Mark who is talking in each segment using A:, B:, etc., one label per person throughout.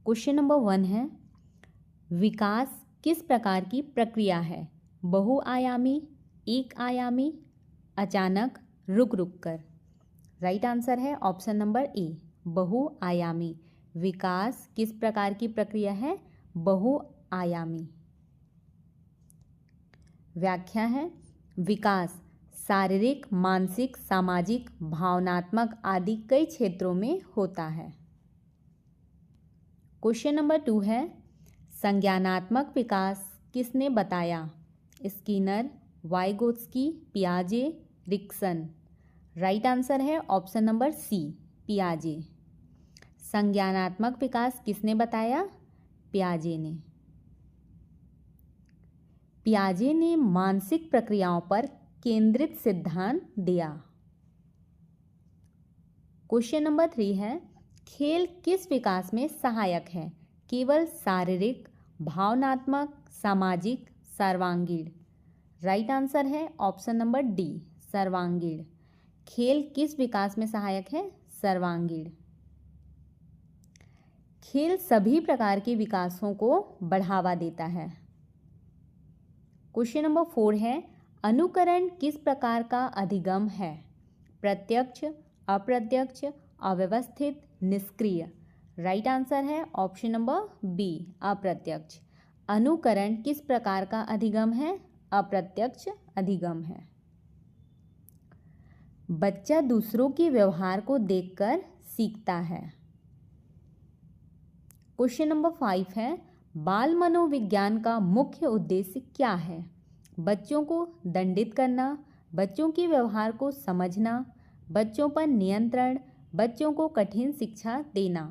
A: Question number 1 है, विकास किस प्रकार की प्रक्रिया है? बहुआयामी, एक आयामी, अचानक, रुक रुक कर। राइट आंसर है ऑप्शन नंबर ए, बहुआयामी। विकास किस प्रकार की प्रक्रिया है? बहुआयामी। व्याख्या है, विकास शारीरिक, मानसिक, सामाजिक, भावनात्मक आदि कई क्षेत्रों में होता है। क्वेश्चन नंबर 2 है, संज्ञानात्मक विकास किसने बताया? स्किनर, वाइगोत्स्की, पियाजे, रिक्सन। राइट आंसर है ऑप्शन नंबर सी, पियाजे। संज्ञानात्मक विकास किसने बताया? पियाजे ने। पियाजे ने मानसिक प्रक्रियाओं पर केंद्रित सिद्धांत दिया। क्वेश्चन नंबर 3 है, खेल किस विकास में सहायक है? केवल शारीरिक, भावनात्मक, सामाजिक, सर्वांगीण। राइट आंसर है ऑप्शन नंबर डी, सर्वांगीण। खेल किस विकास में सहायक है? सर्वांगीण। खेल सभी प्रकार के विकासों को बढ़ावा देता है। क्वेश्चन नंबर 4 है, अनुकरण किस प्रकार का अधिगम है? प्रत्यक्ष, अप्रत्यक्ष, अव्यवस्थित, निष्क्रिय। राइट आंसर है ऑप्शन नंबर बी, अप्रत्यक्ष। अनुकरण किस प्रकार का अधिगम है? अप्रत्यक्ष अधिगम है। बच्चा दूसरों के व्यवहार को देखकर सीखता है। क्वेश्चन नंबर 5 है, बाल मनोविज्ञान का मुख्य उद्देश्य क्या है? बच्चों को दंडित करना, बच्चों के व्यवहार को समझना, बच्चों पर नियंत्रण, बच्चों को कठिन शिक्षा देना।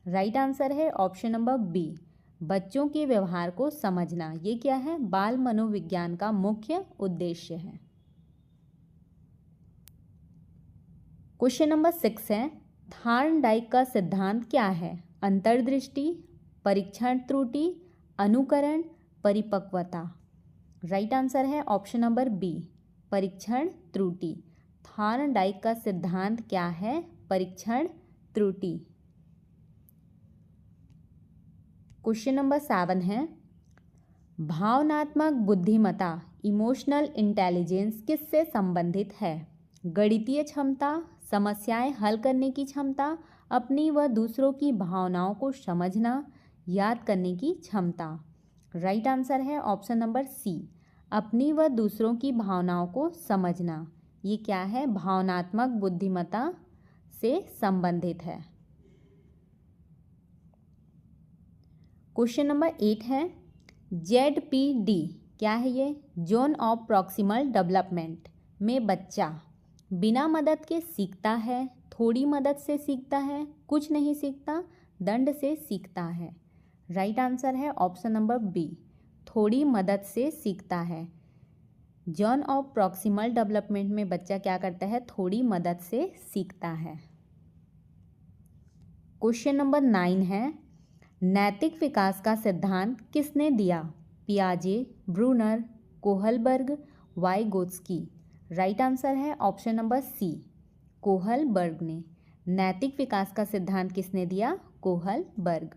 A: राइट आंसर है ऑप्शन नंबर बी, बच्चों के व्यवहार को समझना। ये क्या है? बाल मनोविज्ञान का मुख्य उद्देश्य है। क्वेश्चन नंबर 6 है, थार्नडाइक का सिद्धांत क्या है? अंतर्दृष्टि, परीक्षण त्रुटि, अनुकरण, परिपक्वता। राइट आंसर है ऑप्शन नंबर बी, परीक्षण त्रुटि। थार्नडाइक का सिद्धांत क्या है? परीक्षण त्रुटि। क्वेश्चन नंबर 7 है, भावनात्मक बुद्धिमत्ता, इमोशनल इंटेलिजेंस किससे संबंधित है? गणितीय क्षमता, समस्याएं हल करने की क्षमता, अपनी व दूसरों की भावनाओं को समझना, याद करने की क्षमता। राइट आंसर है ऑप्शन नंबर सी, अपनी व दूसरों की भावनाओं को समझना। ये क्या है? भावनात्मक बुद्धिमत्ता से संबंधित है। क्वेश्चन नंबर 8 है, ZPD क्या है? ये जोन ऑफ प्रॉक्सिमल डेवलपमेंट में बच्चा बिना मदद के सीखता है, थोड़ी मदद से सीखता है, कुछ नहीं सीखता, दंड से सीखता है। राइट आंसर है ऑप्शन नंबर बी, थोड़ी मदद से सीखता है। जोन ऑफ प्रॉक्सिमल डेवलपमेंट में बच्चा क्या करता है? थोड़ी मदद से सीखता है। क्वेश्चन नंबर 9 है, नैतिक विकास का सिद्धांत किसने दिया? पियाजे, Bruner, Kohlberg, Vygotsky. Right answer है ऑप्शन नंबर सी, कोहलबर्ग ने। नैतिक विकास का सिद्धांत किसने दिया? कोहलबर्ग।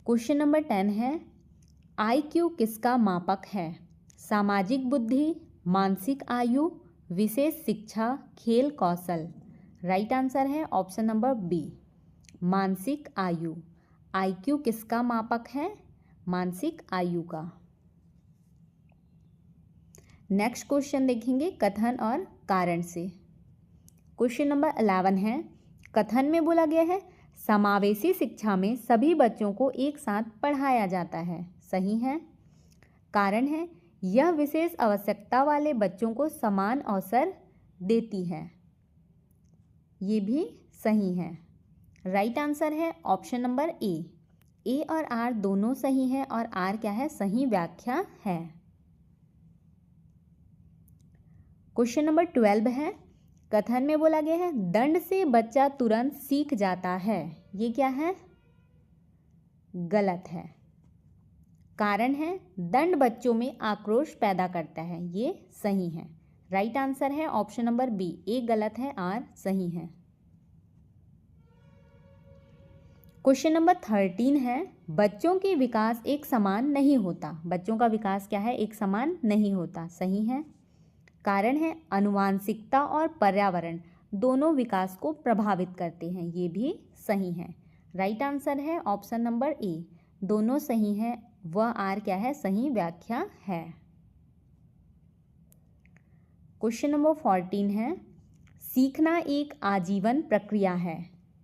A: क्वेश्चन नंबर 10 है, IQ किसका मापक है? सामाजिक बुद्धि, मानसिक आयु, विशेष शिक्षा, खेल कौशल। राइट आंसर है ऑप्शन नंबर बी, मानसिक आयु। IQ किसका मापक है? मानसिक आयु का। नेक्स्ट क्वेश्चन देखेंगे कथन और कारण से। क्वेश्चन नंबर 11 है, कथन में बोला गया है, समावेशी शिक्षा में सभी बच्चों को एक साथ पढ़ाया जाता है। सही है। कारण है, यह विशेष आवश्यकता वाले बच्चों को समान अवसर देती है। ये भी सही है। राइट आंसर है ऑप्शन नंबर ए और आर दोनों सही है और आर क्या है? सही व्याख्या है। क्वेश्चन नंबर 12 है, कथन में बोला गया है, दंड से बच्चा तुरंत सीख जाता है। ये क्या है? गलत है। कारण है, दंड बच्चों में आक्रोश पैदा करता है। ये सही है। राइट आंसर है ऑप्शन नंबर बी, ए गलत है, आर सही है। क्वेश्चन नंबर 13 है, बच्चों के विकास एक समान नहीं होता। बच्चों का विकास क्या है? एक समान नहीं होता। सही है। कारण है आनुवांशिकता और पर्यावरण दोनों विकास को प्रभावित करते हैं। ये भी सही है। राइट आंसर है ऑप्शन नंबर ए, दोनों सही है। वह आर क्या है? सही व्याख्या है। क्वेश्चन नंबर 14 है, सीखना एक आजीवन प्रक्रिया है।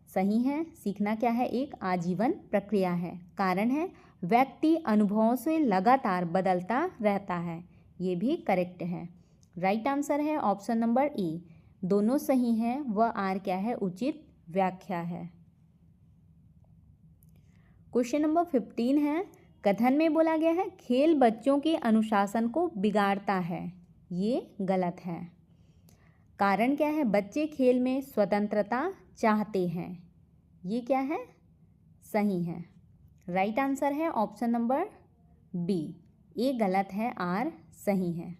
A: सही है। सीखना क्या है? एक आजीवन प्रक्रिया है। कारण है व्यक्ति अनुभवों से लगातार बदलता रहता है। ये भी करेक्ट है। राइट आंसर है ऑप्शन नंबर ए, दोनों सही हैं। वह आर क्या है? उचित व्याख्या है। क्वेश्चन नंबर 15 है, कथन में बोला गया है खेल बच्चों के अनुशासन को बिगाड़ता है। ये गलत है। कारण क्या है? बच्चे खेल में स्वतंत्रता चाहते हैं। ये क्या है? सही है। राइट आंसर है ऑप्शन नंबर बी, ए गलत है, आर सही है।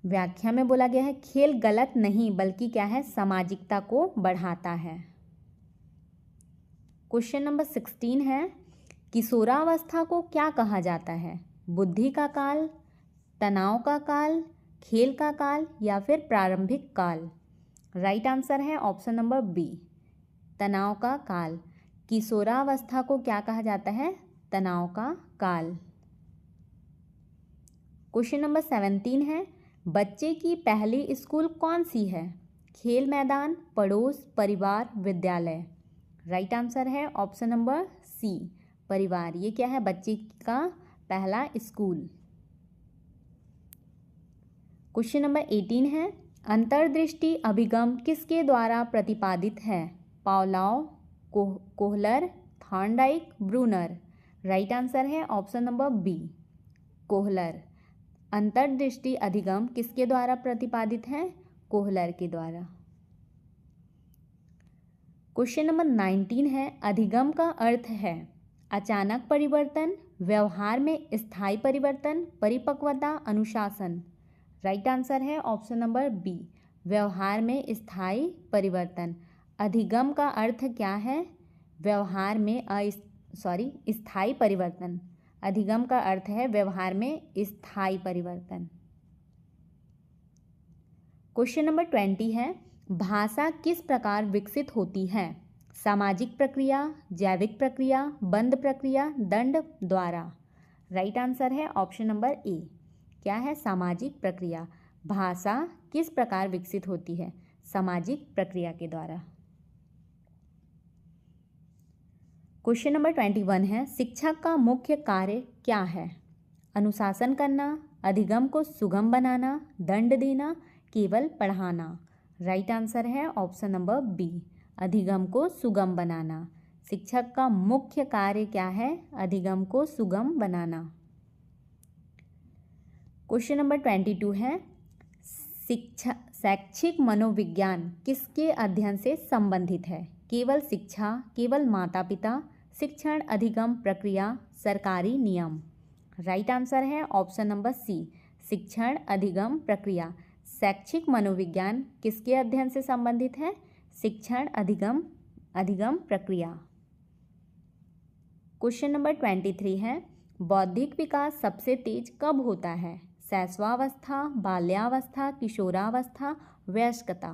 A: व्याख्या में बोला गया है खेल गलत नहीं बल्कि क्या है? सामाजिकता को बढ़ाता है। क्वेश्चन नंबर 16 है, किशोरावस्था को क्या कहा जाता है? बुद्धि का काल, तनाव का काल, खेल का काल या फिर प्रारंभिक काल? राइट आंसर है ऑप्शन नंबर बी, तनाव का काल। किशोरावस्था को क्या कहा जाता है? तनाव का काल। क्वेश्चन नंबर 17 है, बच्चे की पहली स्कूल कौन सी है? खेल मैदान, पड़ोस, परिवार, विद्यालय? राइट आंसर है ऑप्शन नंबर सी, परिवार। ये क्या है? बच्चे का पहला स्कूल। क्वेश्चन नंबर 18 है, अंतर्दृष्टि अभिगम किसके द्वारा प्रतिपादित है? Pavlov, Kohler, Thorndike, Bruner? Right answer है ऑप्शन नंबर बी, कोहलर। अंतर्दृष्टि अधिगम किसके द्वारा प्रतिपादित है? कोहलर के द्वारा। क्वेश्चन नंबर 19 है, अधिगम का अर्थ है अचानक परिवर्तन, व्यवहार में स्थायी परिवर्तन, परिपक्वता, अनुशासन? राइट आंसर है ऑप्शन नंबर बी, व्यवहार में स्थायी परिवर्तन। अधिगम का अर्थ क्या है? व्यवहार में स्थायी परिवर्तन। अधिगम का अर्थ है व्यवहार में स्थायी परिवर्तन। क्वेश्चन नंबर 20 है, भाषा किस प्रकार विकसित होती है? सामाजिक प्रक्रिया, जैविक प्रक्रिया, बंद प्रक्रिया, दंड द्वारा? राइट आंसर है ऑप्शन नंबर ए, क्या है? सामाजिक प्रक्रिया। भाषा किस प्रकार विकसित होती है? सामाजिक प्रक्रिया के द्वारा। क्वेश्चन नंबर 21 है, शिक्षक का मुख्य कार्य क्या है? अनुशासन करना, अधिगम को सुगम बनाना, दंड देना, केवल पढ़ाना? राइट आंसर है ऑप्शन नंबर बी, अधिगम को सुगम बनाना। शिक्षक का मुख्य कार्य क्या है? अधिगम को सुगम बनाना। क्वेश्चन नंबर 22 है, शैक्षिक मनोविज्ञान किसके अध्ययन से संबंधित है? केवल शिक्षा, केवल माता पिता, शिक्षण, अधिगम, प्रक्रिया, सरकारी नियम? राइट आंसर है ऑप्शन नंबर सी, शिक्षण, अधिगम, प्रक्रिया। शैक्षिक मनोविज्ञान किसके अध्ययन से संबंधित है? शिक्षण, अधिगम, प्रक्रिया। क्वेश्चन नंबर 23 है, बौद्धिक विकास सबसे तेज कब होता है? शैशवावस्था, बाल्यावस्था, किशोरावस्था, वयस्कता?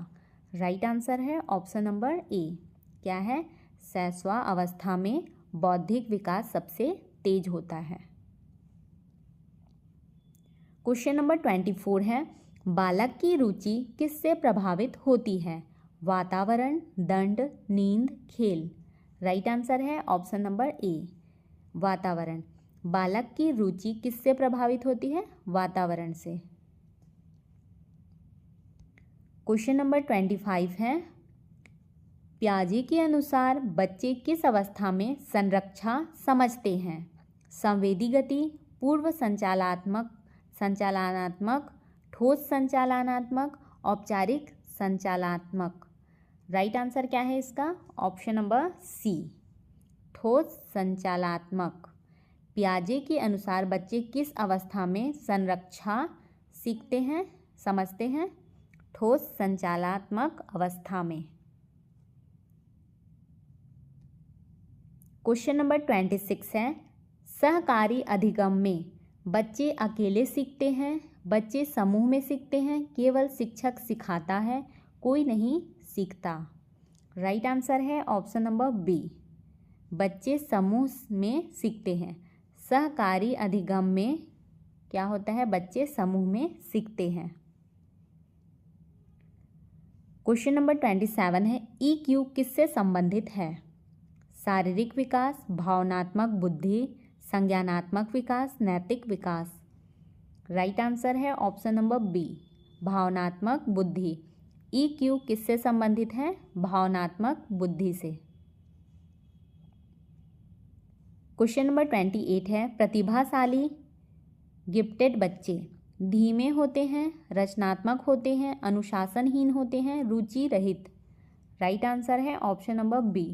A: राइट आंसर है ऑप्शन नंबर ए, क्या है? शैशवावस्था में बौद्धिक विकास सबसे तेज होता है। क्वेश्चन नंबर 24 है, बालक की रुचि किससे प्रभावित होती है? वातावरण, दंड, नींद, खेल? राइट आंसर है ऑप्शन नंबर ए, वातावरण। बालक की रुचि किससे प्रभावित होती है? वातावरण से। क्वेश्चन नंबर 25 है, पियाजे के अनुसार बच्चे किस अवस्था में संरक्षा समझते हैं? संवेदी गति, पूर्व संचालनात्मक, ठोस संचालनात्मक, औपचारिक संचालनात्मक? राइट आंसर क्या है इसका? ऑप्शन नंबर सी, ठोस संचालनात्मक। पियाजे के अनुसार बच्चे किस अवस्था में संरक्षा सीखते हैं, समझते हैं? ठोस संचालनात्मक अवस्था में। क्वेश्चन नंबर 26 है, सहकारी अधिगम में बच्चे अकेले सीखते हैं, बच्चे समूह में सीखते हैं, केवल शिक्षक सिखाता है, कोई नहीं सीखता। राइट आंसर है ऑप्शन नंबर बी, बच्चे समूह में सीखते हैं। सहकारी अधिगम में क्या होता है, बच्चे समूह में सीखते हैं। क्वेश्चन नंबर 27 है, EQ किससे संबंधित है? शारीरिक विकास, भावनात्मक बुद्धि, संज्ञानात्मक विकास, नैतिक विकास। राइट आंसर है ऑप्शन नंबर बी, भावनात्मक बुद्धि। EQ किससे संबंधित है? भावनात्मक बुद्धि से। क्वेश्चन नंबर 28 है, प्रतिभाशाली गिफ्टेड बच्चे धीमे होते हैं, रचनात्मक होते हैं, अनुशासनहीन होते हैं, रुचि रहित। राइट आंसर है ऑप्शन नंबर बी,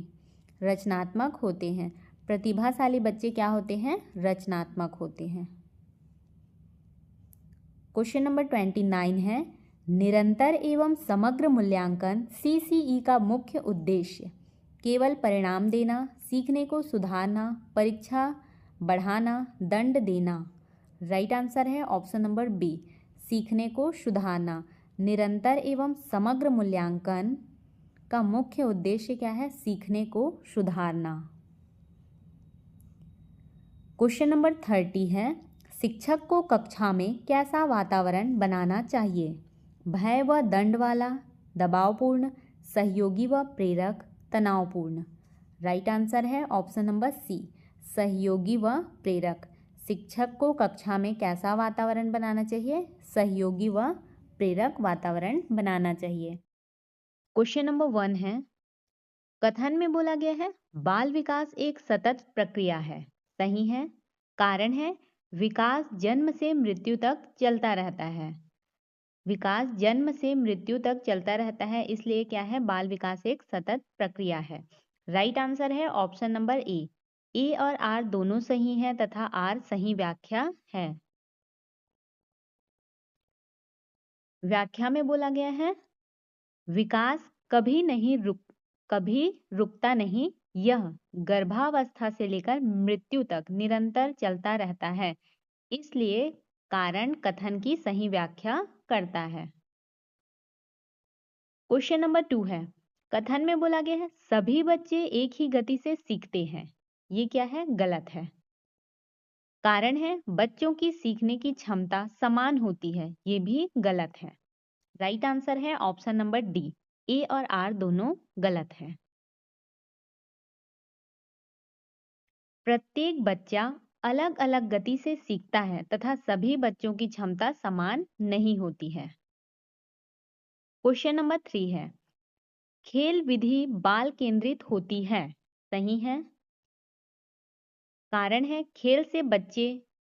A: रचनात्मक होते हैं। प्रतिभाशाली बच्चे क्या होते हैं? रचनात्मक होते हैं। क्वेश्चन नंबर 29 है, निरंतर एवं समग्र मूल्यांकन CCE का मुख्य उद्देश्य केवल परिणाम देना, सीखने को सुधारना, परीक्षा बढ़ाना, दंड देना। राइट आंसर है ऑप्शन नंबर बी, सीखने को सुधारना। निरंतर एवं समग्र मूल्यांकन का मुख्य उद्देश्य क्या है? सीखने को सुधारना। क्वेश्चन नंबर 30 है, शिक्षक को कक्षा में कैसा वातावरण बनाना चाहिए? भय व दंड वाला, दबावपूर्ण, सहयोगी व प्रेरक, तनावपूर्ण। राइट आंसर है ऑप्शन नंबर सी, सहयोगी व प्रेरक। शिक्षक को कक्षा में कैसा वातावरण बनाना चाहिए? सहयोगी व प्रेरक वातावरण बनाना चाहिए। क्वेश्चन नंबर 1 है, कथन में बोला गया है बाल विकास एक सतत प्रक्रिया है, सही है। कारण है विकास जन्म से मृत्यु तक चलता रहता है। विकास जन्म से मृत्यु तक चलता रहता है, इसलिए क्या है? बाल विकास एक सतत प्रक्रिया है। राइट आंसर है ऑप्शन नंबर ए और आर दोनों सही हैं तथा आर सही व्याख्या है। व्याख्या में बोला गया है विकास कभी रुकता नहीं, यह गर्भावस्था से लेकर मृत्यु तक निरंतर चलता रहता है, इसलिए कारण कथन की सही व्याख्या करता है। क्वेश्चन नंबर 2 है, कथन में बोला गया है सभी बच्चे एक ही गति से सीखते हैं, ये क्या है? गलत है। कारण है बच्चों की सीखने की क्षमता समान होती है, ये भी गलत है। राइट आंसर है ऑप्शन नंबर डी, ए और आर दोनों गलत है। प्रत्येक बच्चा अलग अलग गति से सीखता है तथा सभी बच्चों की क्षमता समान नहीं होती है। क्वेश्चन नंबर 3 है, खेल विधि बाल केंद्रित होती है, सही है। कारण है खेल से बच्चे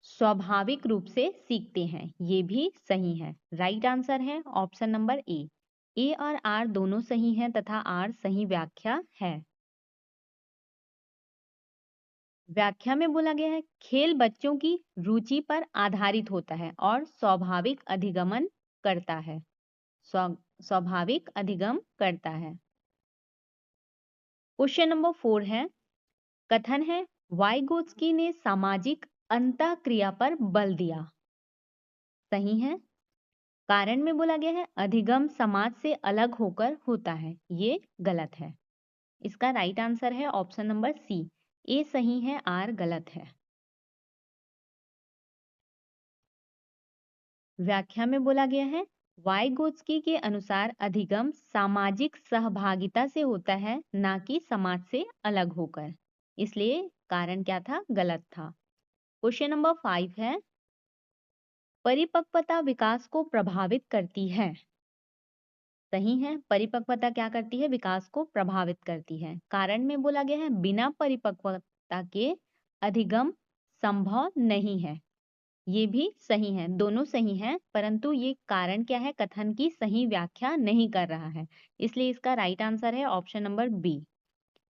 A: स्वाभाविक रूप से सीखते हैं, ये भी सही है। राइट आंसर है ऑप्शन नंबर ए और आर दोनों सही हैं तथा आर सही व्याख्या है। व्याख्या में बोला गया है खेल बच्चों की रुचि पर आधारित होता है और स्वाभाविक अधिगमन करता है। स्वाभाविक अधिगम करता है। क्वेश्चन नंबर 4 है, कथन है वाइगोत्स्की ने सामाजिक अंतःक्रिया पर बल दिया, सही है। कारण में बोला गया है अधिगम समाज से अलग होकर होता है, ये गलत है। इसका राइट आंसर है ऑप्शन नंबर सी, ए सही है, आर गलत है। व्याख्या में बोला गया है वाइगोत्स्की के अनुसार अधिगम सामाजिक सहभागिता से होता है, ना कि समाज से अलग होकर, इसलिए कारण क्या था? गलत था। क्वेश्चन नंबर 5 है, परिपक्वता विकास को प्रभावित करती है, सही है। परिपक्वता क्या करती है? विकास को प्रभावित करती है। कारण में बोला गया है बिना परिपक्वता के अधिगम संभव नहीं है, ये भी सही है। दोनों सही हैं, परंतु ये कारण क्या है? कथन की सही व्याख्या नहीं कर रहा है, इसलिए इसका राइट आंसर है ऑप्शन नंबर बी।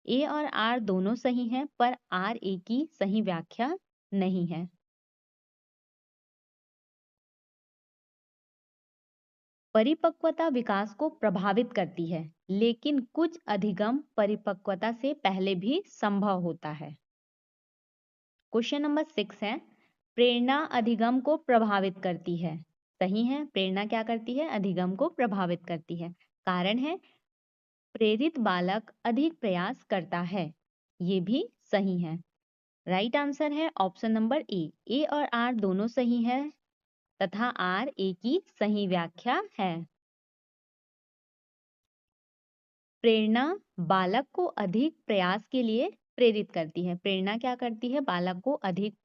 A: ए और आर दोनों सही हैं, पर आर ए की सही व्याख्या नहीं है। परिपक्वता विकास को प्रभावित करती है, लेकिन कुछ अधिगम परिपक्वता से पहले भी संभव होता है। क्वेश्चन नंबर 6 है, प्रेरणा अधिगम को प्रभावित करती है। सही है, प्रेरणा क्या करती है? अधिगम को प्रभावित करती है। कारण है प्रेरित बालक अधिक प्रयास करता है। ये भी सही है। राइट आंसर है ऑप्शन नंबर ए और आर दोनों सही है तथा आर ए की सही व्याख्या है। प्रेरणा बालक को अधिक प्रयास के लिए प्रेरित करती है। प्रेरणा क्या करती है? बालक को अधिक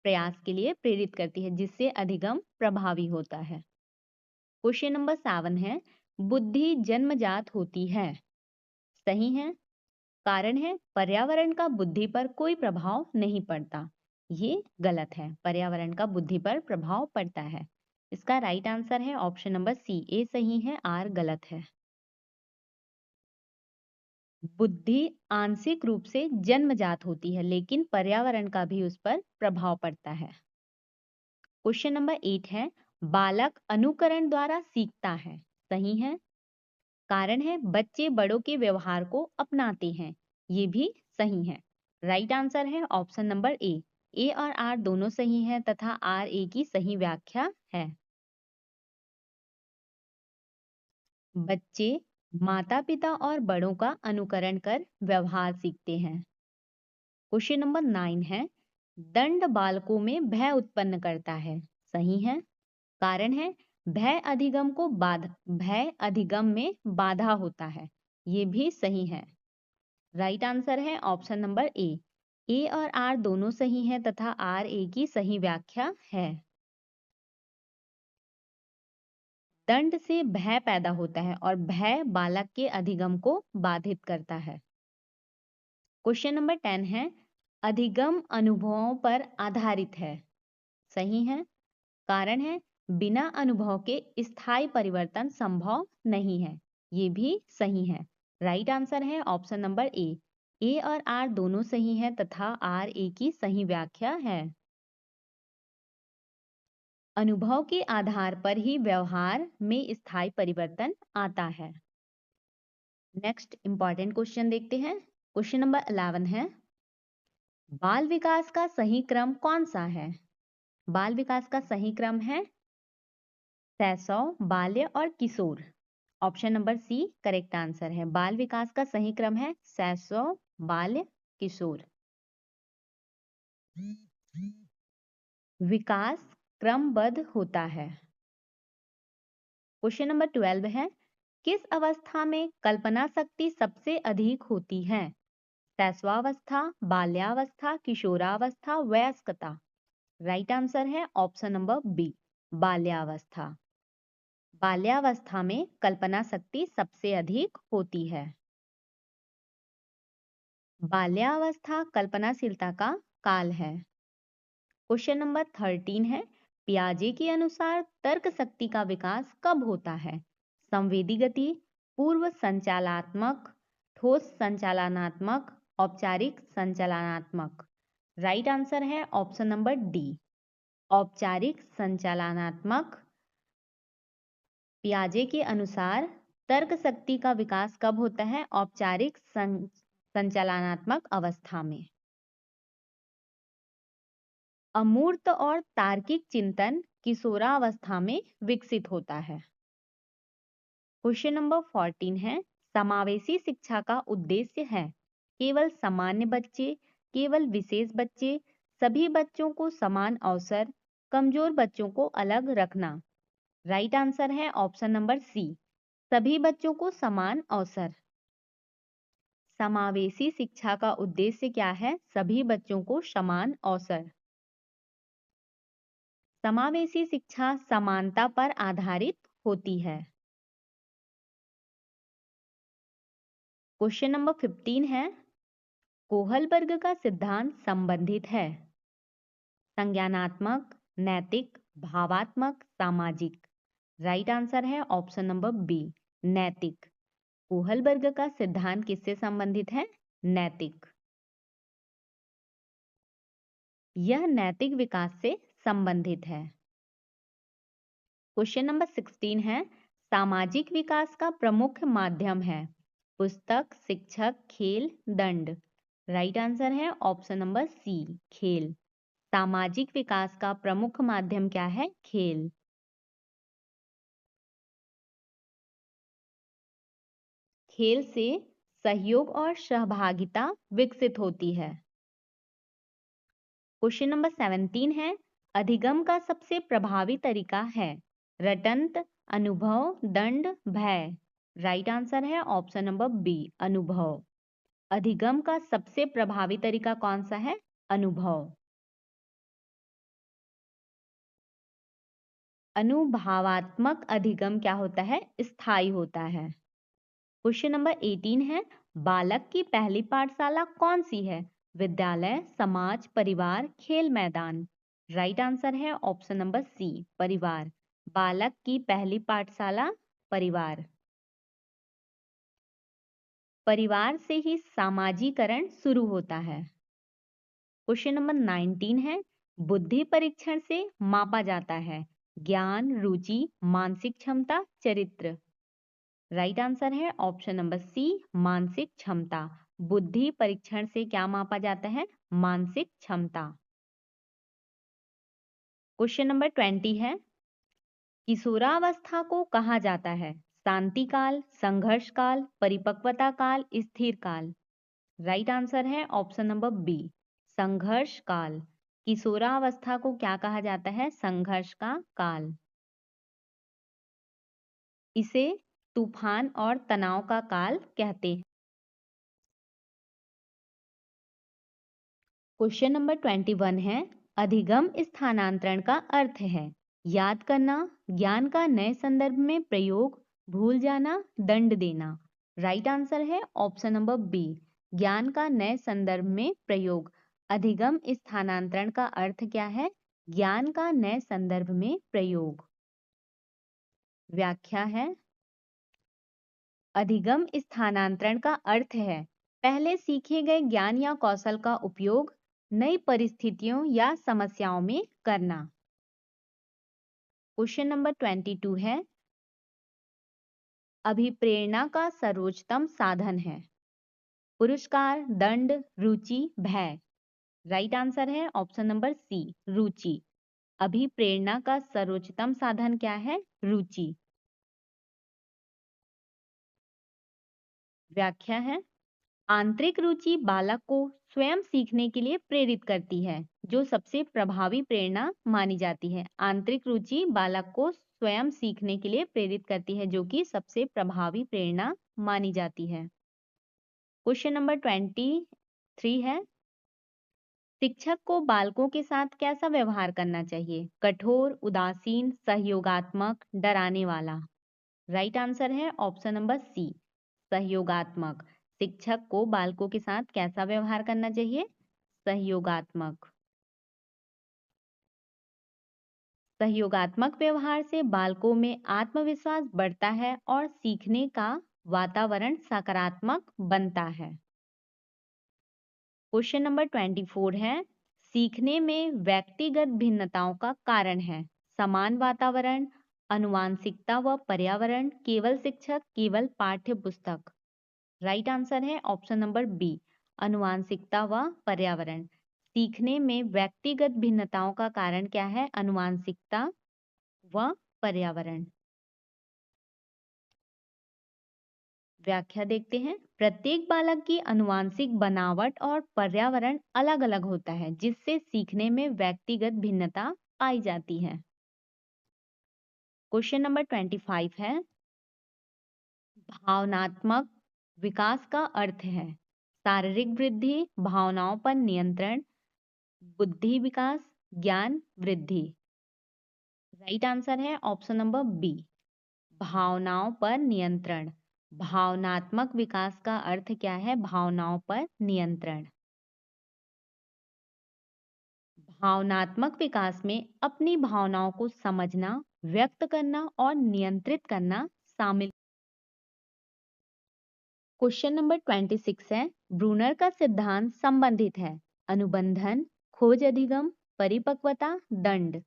A: प्रयास के लिए प्रेरित करती है, जिससे अधिगम प्रभावी होता है। क्वेश्चन नंबर 7 है, बुद्धि जन्मजात होती है। सही है। कारण है पर्यावरण का बुद्धि पर कोई प्रभाव नहीं पड़ता। ये गलत है, पर्यावरण का बुद्धि पर प्रभाव पड़ता है। इसका राइट आंसर है ऑप्शन नंबर सी, ए सही है, आर गलत है। बुद्धि आंशिक रूप से जन्मजात होती है, लेकिन पर्यावरण का भी उस पर प्रभाव पड़ता है। क्वेश्चन नंबर 8 है, बालक अनुकरण द्वारा सीखता है। सही है। कारण है बच्चे बड़ों के व्यवहार को अपनाते हैं। ये भी सही है। राइट आंसर है ऑप्शन नंबर ए और आर दोनों सही है तथा आर ए की सही व्याख्या है। बच्चे माता पिता और बड़ों का अनुकरण कर व्यवहार सीखते हैं। क्वेश्चन नंबर 9 है, दंड बालकों में भय उत्पन्न करता है। सही है। कारण है भय अधिगम में बाधा होता है। ये भी सही है। राइट आंसर है ऑप्शन नंबर ए और आर दोनों सही है तथा आर ए की सही व्याख्या है। दंड से भय पैदा होता है और भय बालक के अधिगम को बाधित करता है। क्वेश्चन नंबर 10 है, अधिगम अनुभवों पर आधारित है। सही है। कारण है बिना अनुभव के स्थायी परिवर्तन संभव नहीं है। ये भी सही है। राइट आंसर है ऑप्शन नंबर ए और आर दोनों सही है तथा आर ए की सही व्याख्या है। अनुभव के आधार पर ही व्यवहार में स्थायी परिवर्तन आता है। नेक्स्ट इंपॉर्टेंट क्वेश्चन देखते हैं। क्वेश्चन नंबर 11 है, बाल विकास का सही क्रम कौन सा है? बाल विकास का सही क्रम है शैशव, बाल्य और किशोर। Option number C correct answer है। बाल विकास का सही क्रम है शैशव, बाल्य, किशोर। विकास क्रमबद्ध होता है। क्वेश्चन नंबर 12 है, किस अवस्था में कल्पना शक्ति सबसे अधिक होती है? शैशवावस्था, बाल्यावस्था, किशोरावस्था, वयस्कता। राइट आंसर है ऑप्शन नंबर बी, बाल्यावस्था। बाल्यावस्था में कल्पना शक्ति सबसे अधिक होती है। बाल्यावस्था कल्पनाशीलता का काल है। क्वेश्चन नंबर 13 है, पियाजे के अनुसार तर्क शक्ति का विकास कब होता है? संवेदी गति, पूर्व संचालनात्मक, ठोस संचालनात्मक, औपचारिक संचालनात्मक। राइट आंसर है ऑप्शन नंबर डी, औपचारिक संचालनात्मक। पियाजे के अनुसार तर्क शक्ति का विकास कब होता है? औपचारिक संचालनात्मक अवस्था में। अमूर्त और तार्किक चिंतन किशोरावस्था में विकसित होता है। क्वेश्चन नंबर 14 है, समावेशी शिक्षा का उद्देश्य है केवल सामान्य बच्चे, केवल विशेष बच्चे, सभी बच्चों को समान अवसर, कमजोर बच्चों को अलग रखना। राइट आंसर है ऑप्शन नंबर सी, सभी बच्चों को समान अवसर। समावेशी शिक्षा का उद्देश्य क्या है? सभी बच्चों को समान अवसर। समावेशी शिक्षा समानता पर आधारित होती है। क्वेश्चन नंबर 15 है, कोहलबर्ग का सिद्धांत संबंधित है संज्ञानात्मक, नैतिक, भावात्मक, सामाजिक। राइट आंसर है ऑप्शन नंबर बी, नैतिक। कोहलबर्ग का सिद्धांत किससे संबंधित है? नैतिक। यह नैतिक विकास से संबंधित है। क्वेश्चन नंबर 16 है, सामाजिक विकास का प्रमुख माध्यम है? पुस्तक, शिक्षक, खेल, दंड। राइट आंसर है ऑप्शन नंबर सी, खेल। सामाजिक विकास का प्रमुख माध्यम क्या है? खेल। खेल से सहयोग और सहभागिता विकसित होती है। क्वेश्चन नंबर 17 है, अधिगम का सबसे प्रभावी तरीका है? रटंत, अनुभव, दंड, भय। राइट आंसर है ऑप्शन नंबर बी, अनुभव। अधिगम का सबसे प्रभावी तरीका कौन सा है? अनुभव। अनुभावात्मक अधिगम क्या होता है? स्थायी होता है। क्वेश्चन नंबर 18 है, बालक की पहली पाठशाला कौन सी है? विद्यालय, समाज, परिवार, खेल मैदान। राइट आंसर है ऑप्शन नंबर सी, परिवार। बालक की पहली पाठशाला परिवार। परिवार से ही सामाजिकरण शुरू होता है। क्वेश्चन नंबर 19 है, बुद्धि परीक्षण से मापा जाता है? ज्ञान, रुचि, मानसिक क्षमता, चरित्र। राइट आंसर है ऑप्शन नंबर सी, मानसिक क्षमता। बुद्धि परीक्षण से क्या मापा जाता है? मानसिक क्षमता। क्वेश्चन नंबर 20 है, किशोरावस्था को कहा जाता है? शांति काल, संघर्ष काल, परिपक्वता काल, स्थिर काल। राइट आंसर है ऑप्शन नंबर बी, संघर्ष काल। किशोरावस्था को क्या कहा जाता है? संघर्ष का काल। इसे तूफान और तनाव का काल कहते हैं। क्वेश्चन नंबर 21 है, अधिगम स्थानांतरण का अर्थ है? याद करना, ज्ञान का नए संदर्भ में प्रयोग, भूल जाना, दंड देना। राइट आंसर है ऑप्शन नंबर बी, ज्ञान का नए संदर्भ में प्रयोग। अधिगम स्थानांतरण का अर्थ क्या है? ज्ञान का नए संदर्भ में प्रयोग। व्याख्या है, अधिगम स्थानांतरण का अर्थ है पहले सीखे गए ज्ञान या कौशल का उपयोग नई परिस्थितियों या समस्याओं में करना। क्वेश्चन नंबर 22 है, अभिप्रेरणा का सर्वोत्तम साधन है? पुरस्कार, दंड, रुचि, भय। राइट आंसर है ऑप्शन नंबर सी, रुचि। अभिप्रेरणा का सर्वोत्तम साधन क्या है? रुचि। व्याख्या है, आंतरिक रुचि बालक को स्वयं सीखने के लिए प्रेरित करती है, जो सबसे प्रभावी प्रेरणा मानी जाती है। आंतरिक रुचि बालक को स्वयं सीखने के लिए प्रेरित करती है, जो कि सबसे प्रभावी प्रेरणा मानी जाती है। क्वेश्चन नंबर 23 है, शिक्षक को बालकों के साथ कैसा व्यवहार करना चाहिए? कठोर, उदासीन, सहयोगात्मक, डराने वाला। राइट आंसर है ऑप्शन नंबर सी, सहयोगात्मक। शिक्षक को बालकों के साथ कैसा व्यवहार करना चाहिए? सहयोगात्मक। सहयोगात्मक व्यवहार से बालकों में आत्मविश्वास बढ़ता है और सीखने का वातावरण सकारात्मक बनता है। क्वेश्चन नंबर 24 है, सीखने में व्यक्तिगत भिन्नताओं का कारण है? समान वातावरण, अनुवांशिकता व पर्यावरण, केवल शिक्षक, केवल पाठ्य पुस्तक। राइट आंसर है ऑप्शन नंबर बी, अनुवांशिकता व पर्यावरण। सीखने में व्यक्तिगत भिन्नताओं का कारण क्या है? अनुवांशिकता व पर्यावरण। व्याख्या देखते हैं, प्रत्येक बालक की अनुवांशिक बनावट और पर्यावरण अलग अलग होता है, जिससे सीखने में व्यक्तिगत भिन्नता पाई जाती है। क्वेश्चन नंबर 25 है, भावनात्मक विकास का अर्थ है? शारीरिक वृद्धि, भावनाओं पर नियंत्रण, बुद्धि विकास, ज्ञान वृद्धि। राइट आंसर है ऑप्शन नंबर बी, भावनाओं पर नियंत्रण। भावनात्मक विकास का अर्थ क्या है? भावनाओं पर नियंत्रण। भावनात्मक विकास में अपनी भावनाओं को समझना, व्यक्त करना और नियंत्रित करना शामिल। क्वेश्चन नंबर 26 है, ब्रूनर का सिद्धांत संबंधित है? अनुबंधन, खोज अधिगम, परिपक्वता, दंड।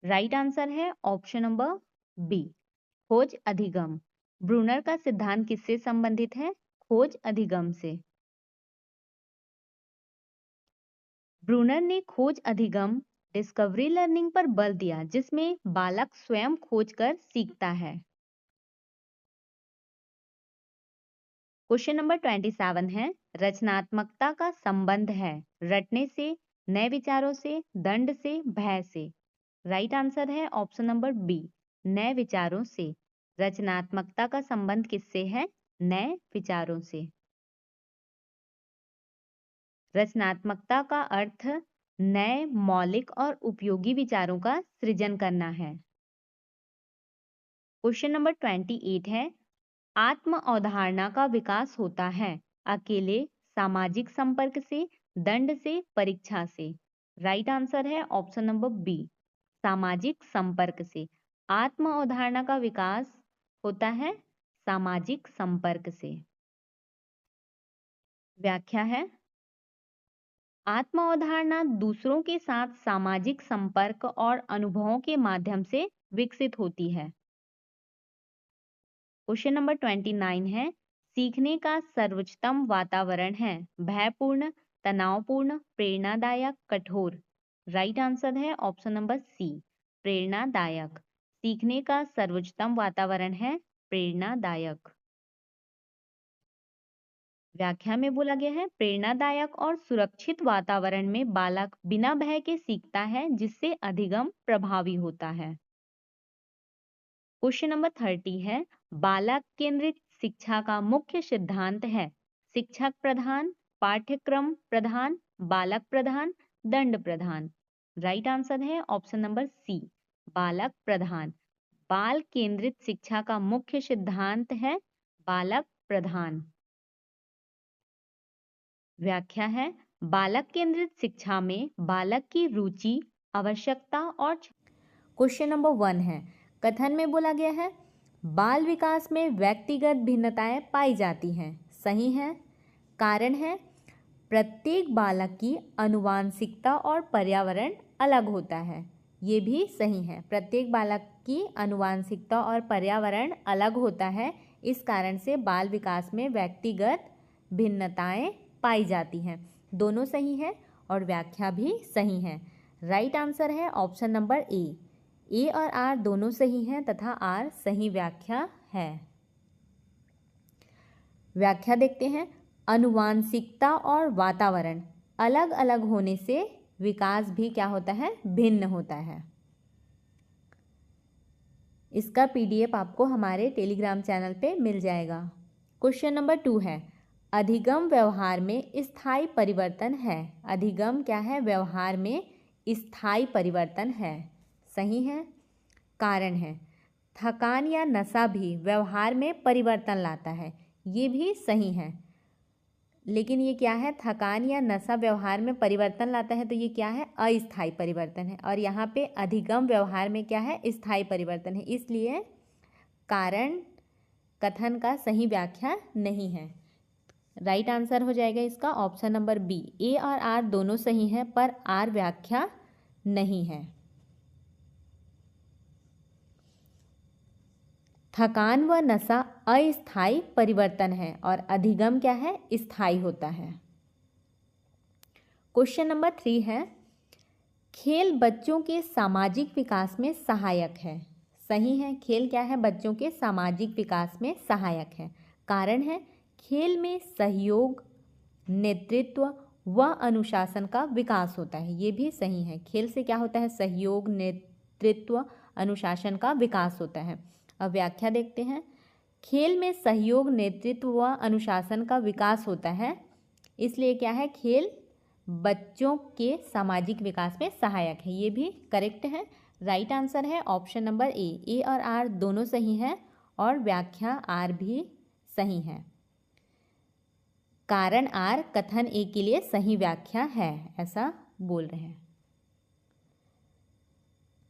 A: राइट आंसर है ऑप्शन नंबर बी, खोज अधिगम। ब्रूनर का सिद्धांत किससे संबंधित है? खोज अधिगम से। ब्रूनर ने खोज अधिगम डिस्कवरी लर्निंग पर बल दिया, जिसमें बालक स्वयं खोजकर सीखता है। क्वेश्चन नंबर 27 है, रचनात्मकता का संबंध है रटने से, नए विचारों से, दंड से, भय से। राइट आंसर है ऑप्शन नंबर बी, नए विचारों से। रचनात्मकता का संबंध किससे है? नए विचारों से। रचनात्मकता का अर्थ नए, मौलिक और उपयोगी विचारों का सृजन करना है। क्वेश्चन नंबर 28 है, आत्म अवधारणा का विकास होता है अकेले, सामाजिक संपर्क से, दंड से, परीक्षा से। राइट आंसर है ऑप्शन नंबर बी, सामाजिक संपर्क से। आत्म अवधारणा का विकास होता है सामाजिक संपर्क से। व्याख्या है, आत्म अवधारणा दूसरों के साथ सामाजिक संपर्क और अनुभवों के माध्यम से विकसित होती है। क्वेश्चन नंबर 29 है, सीखने का सर्वोच्चतम वातावरण है भयपूर्ण, तनावपूर्ण, प्रेरणादायक, कठोर। राइट आंसर है ऑप्शन नंबर सी, प्रेरणादायक। सीखने का सर्वोच्चतम वातावरण है प्रेरणादायक। व्याख्या में बोला गया है, प्रेरणादायक और सुरक्षित वातावरण में बालक बिना भय के सीखता है, जिससे अधिगम प्रभावी होता है। क्वेश्चन नंबर 30 है, बालक केंद्रित शिक्षा का मुख्य सिद्धांत है शिक्षक प्रधान, पाठ्यक्रम प्रधान, बालक प्रधान, दंड प्रधान। राइट आंसर है ऑप्शन नंबर सी, बालक प्रधान। बाल केंद्रित शिक्षा का मुख्य सिद्धांत है बालक प्रधान। व्याख्या है, बालक केंद्रित शिक्षा में बालक की रुचि, आवश्यकता और। क्वेश्चन नंबर 1 है, कथन में बोला गया है, बाल विकास में व्यक्तिगत भिन्नताएं पाई जाती हैं। सही है। कारण है, प्रत्येक बालक की आनुवंशिकता और पर्यावरण अलग होता है। ये भी सही है। प्रत्येक बालक की आनुवंशिकता और पर्यावरण अलग होता है, इस कारण से बाल विकास में व्यक्तिगत भिन्नताएं पाई जाती हैं। दोनों सही है और व्याख्या भी सही है। राइट आंसर है ऑप्शन नंबर ए और आर दोनों सही हैं तथा आर सही व्याख्या है। व्याख्या देखते हैं, आनुवंशिकता और वातावरण अलग अलग होने से विकास भी क्या होता है? भिन्न होता है। इसका पीडीएफ आपको हमारे टेलीग्राम चैनल पे मिल जाएगा। क्वेश्चन नंबर 2 है, अधिगम व्यवहार में स्थायी परिवर्तन है। अधिगम क्या है? व्यवहार में स्थायी परिवर्तन है। सही है। कारण है, थकान या नशा भी व्यवहार में परिवर्तन लाता है। ये भी सही है। लेकिन ये क्या है? थकान या नशा व्यवहार में परिवर्तन लाता है, तो ये क्या है? अस्थायी परिवर्तन है। और यहाँ पे अधिगम व्यवहार में क्या है? स्थायी परिवर्तन है। इसलिए कारण कथन का सही व्याख्या नहीं है। राइट आंसर हो जाएगा इसका ऑप्शन नंबर बी। ए और आर दोनों सही हैं, पर आर व्याख्या नहीं है। थकान व नशा अस्थायी परिवर्तन है और अधिगम क्या है? स्थायी होता है। क्वेश्चन नंबर 3 है, खेल बच्चों के सामाजिक विकास में सहायक है। सही है। खेल क्या है? बच्चों के सामाजिक विकास में सहायक है। कारण है, खेल में सहयोग, नेतृत्व व अनुशासन का विकास होता है। ये भी सही है। खेल से क्या होता है? सहयोग, नेतृत्व, अनुशासन का विकास होता है। अब व्याख्या देखते हैं, खेल में सहयोग, नेतृत्व व अनुशासन का विकास होता है, इसलिए क्या है? खेल बच्चों के सामाजिक विकास में सहायक है। ये भी करेक्ट है। राइट आंसर है ऑप्शन नंबर ए और आर दोनों सही है और व्याख्या आर भी सही है। कारण आर कथन ए के लिए सही व्याख्या है, ऐसा बोल रहे हैं।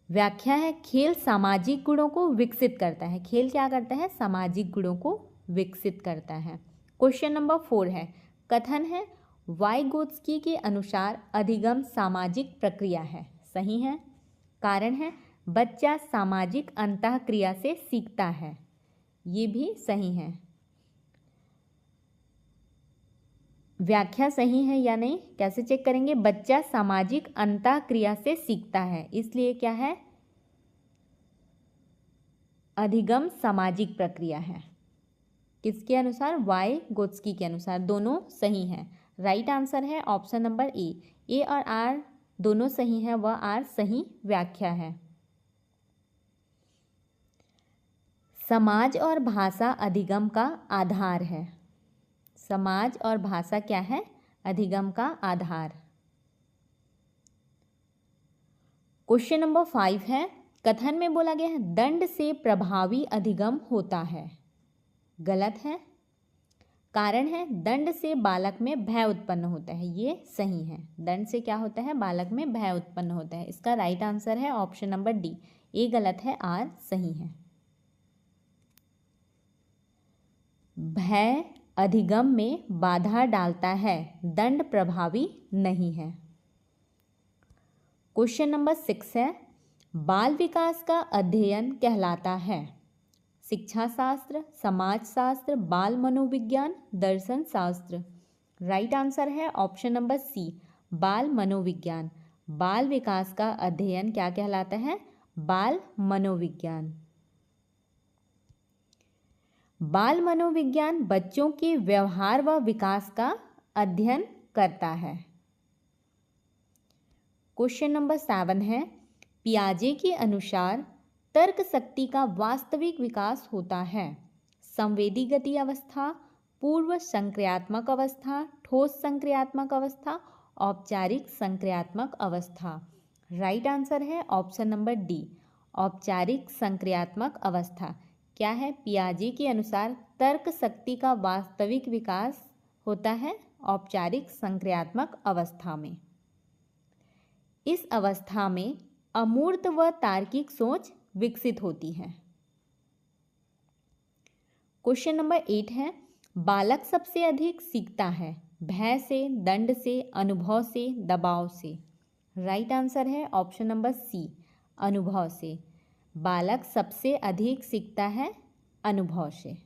A: व्याख्या है, खेल सामाजिक गुणों को विकसित करता है। खेल क्या करता है? सामाजिक गुणों को विकसित करता है। क्वेश्चन नंबर 4 है, कथन है, वाइगोत्स्की के अनुसार अधिगम सामाजिक प्रक्रिया है। सही है। कारण है, बच्चा सामाजिक अंतःक्रिया से सीखता है, ये भी सही है। व्याख्या सही है या नहीं कैसे चेक करेंगे? बच्चा सामाजिक अंतःक्रिया से सीखता है, इसलिए क्या है? अधिगम सामाजिक प्रक्रिया है। किसके अनुसार? वाइगोत्स्की के अनुसार। दोनों सही हैं। राइट आंसर है ऑप्शन नंबर ए और आर दोनों सही हैं, वह आर सही व्याख्या है। समाज और भाषा अधिगम का आधार है। समाज और भाषा क्या है? अधिगम का आधार। क्वेश्चन नंबर 5 है, कथन में बोला गया है दंड से प्रभावी अधिगम होता है, गलत है। कारण है दंड से बालक में भय उत्पन्न होता है, ये सही है। दंड से क्या होता है? बालक में भय उत्पन्न होता है। इसका राइट आंसर है ऑप्शन नंबर डी। ए गलत है, आर सही है। भय अधिगम में बाधा डालता है, दंड प्रभावी नहीं है। क्वेश्चन नंबर 6 है, बाल विकास का अध्ययन कहलाता है शिक्षा शास्त्र, समाज शास्त्र, बाल मनोविज्ञान, दर्शन शास्त्र। राइट आंसर है ऑप्शन नंबर सी, बाल मनोविज्ञान। बाल विकास का अध्ययन क्या कहलाता है? बाल मनोविज्ञान। बाल मनोविज्ञान बच्चों के व्यवहार व विकास का अध्ययन करता है। क्वेश्चन नंबर 7 है, पियाजे के अनुसार तर्क शक्ति का वास्तविक विकास होता है संवेदी गति अवस्था, पूर्व संक्रियात्मक अवस्था, ठोस संक्रियात्मक अवस्था, औपचारिक संक्रियात्मक अवस्था। राइट आंसर है ऑप्शन नंबर डी, औपचारिक संक्रियात्मक अवस्था। क्या है? पियाजे के अनुसार तर्क शक्ति का वास्तविक विकास होता है औपचारिक संक्रियात्मक अवस्था में। इस अवस्था में अमूर्त व तार्किक सोच विकसित होती है। क्वेश्चन नंबर 8 है, बालक सबसे अधिक सीखता है भय से, दंड से, अनुभव से, दबाव से। राइट आंसर है ऑप्शन नंबर सी, अनुभव से। बालक सबसे अधिक सीखता है अनुभव से।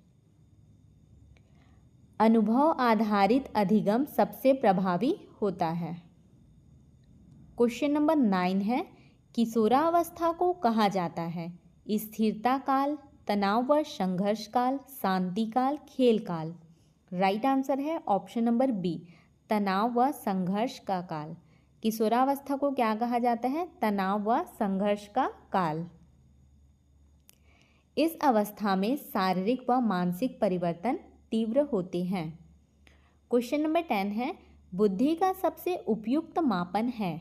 A: अनुभव आधारित अधिगम सबसे प्रभावी होता है। क्वेश्चन नंबर 9 है, किशोरावस्था को कहा जाता है स्थिरता काल, तनाव व संघर्ष काल, शांति काल, खेल काल। राइट आंसर है ऑप्शन नंबर बी, तनाव व संघर्ष का काल। किशोरावस्था को क्या कहा जाता है? तनाव व संघर्ष का काल। इस अवस्था में शारीरिक व मानसिक परिवर्तन तीव्र होते हैं। क्वेश्चन नंबर 10 है, बुद्धि का सबसे उपयुक्त मापन है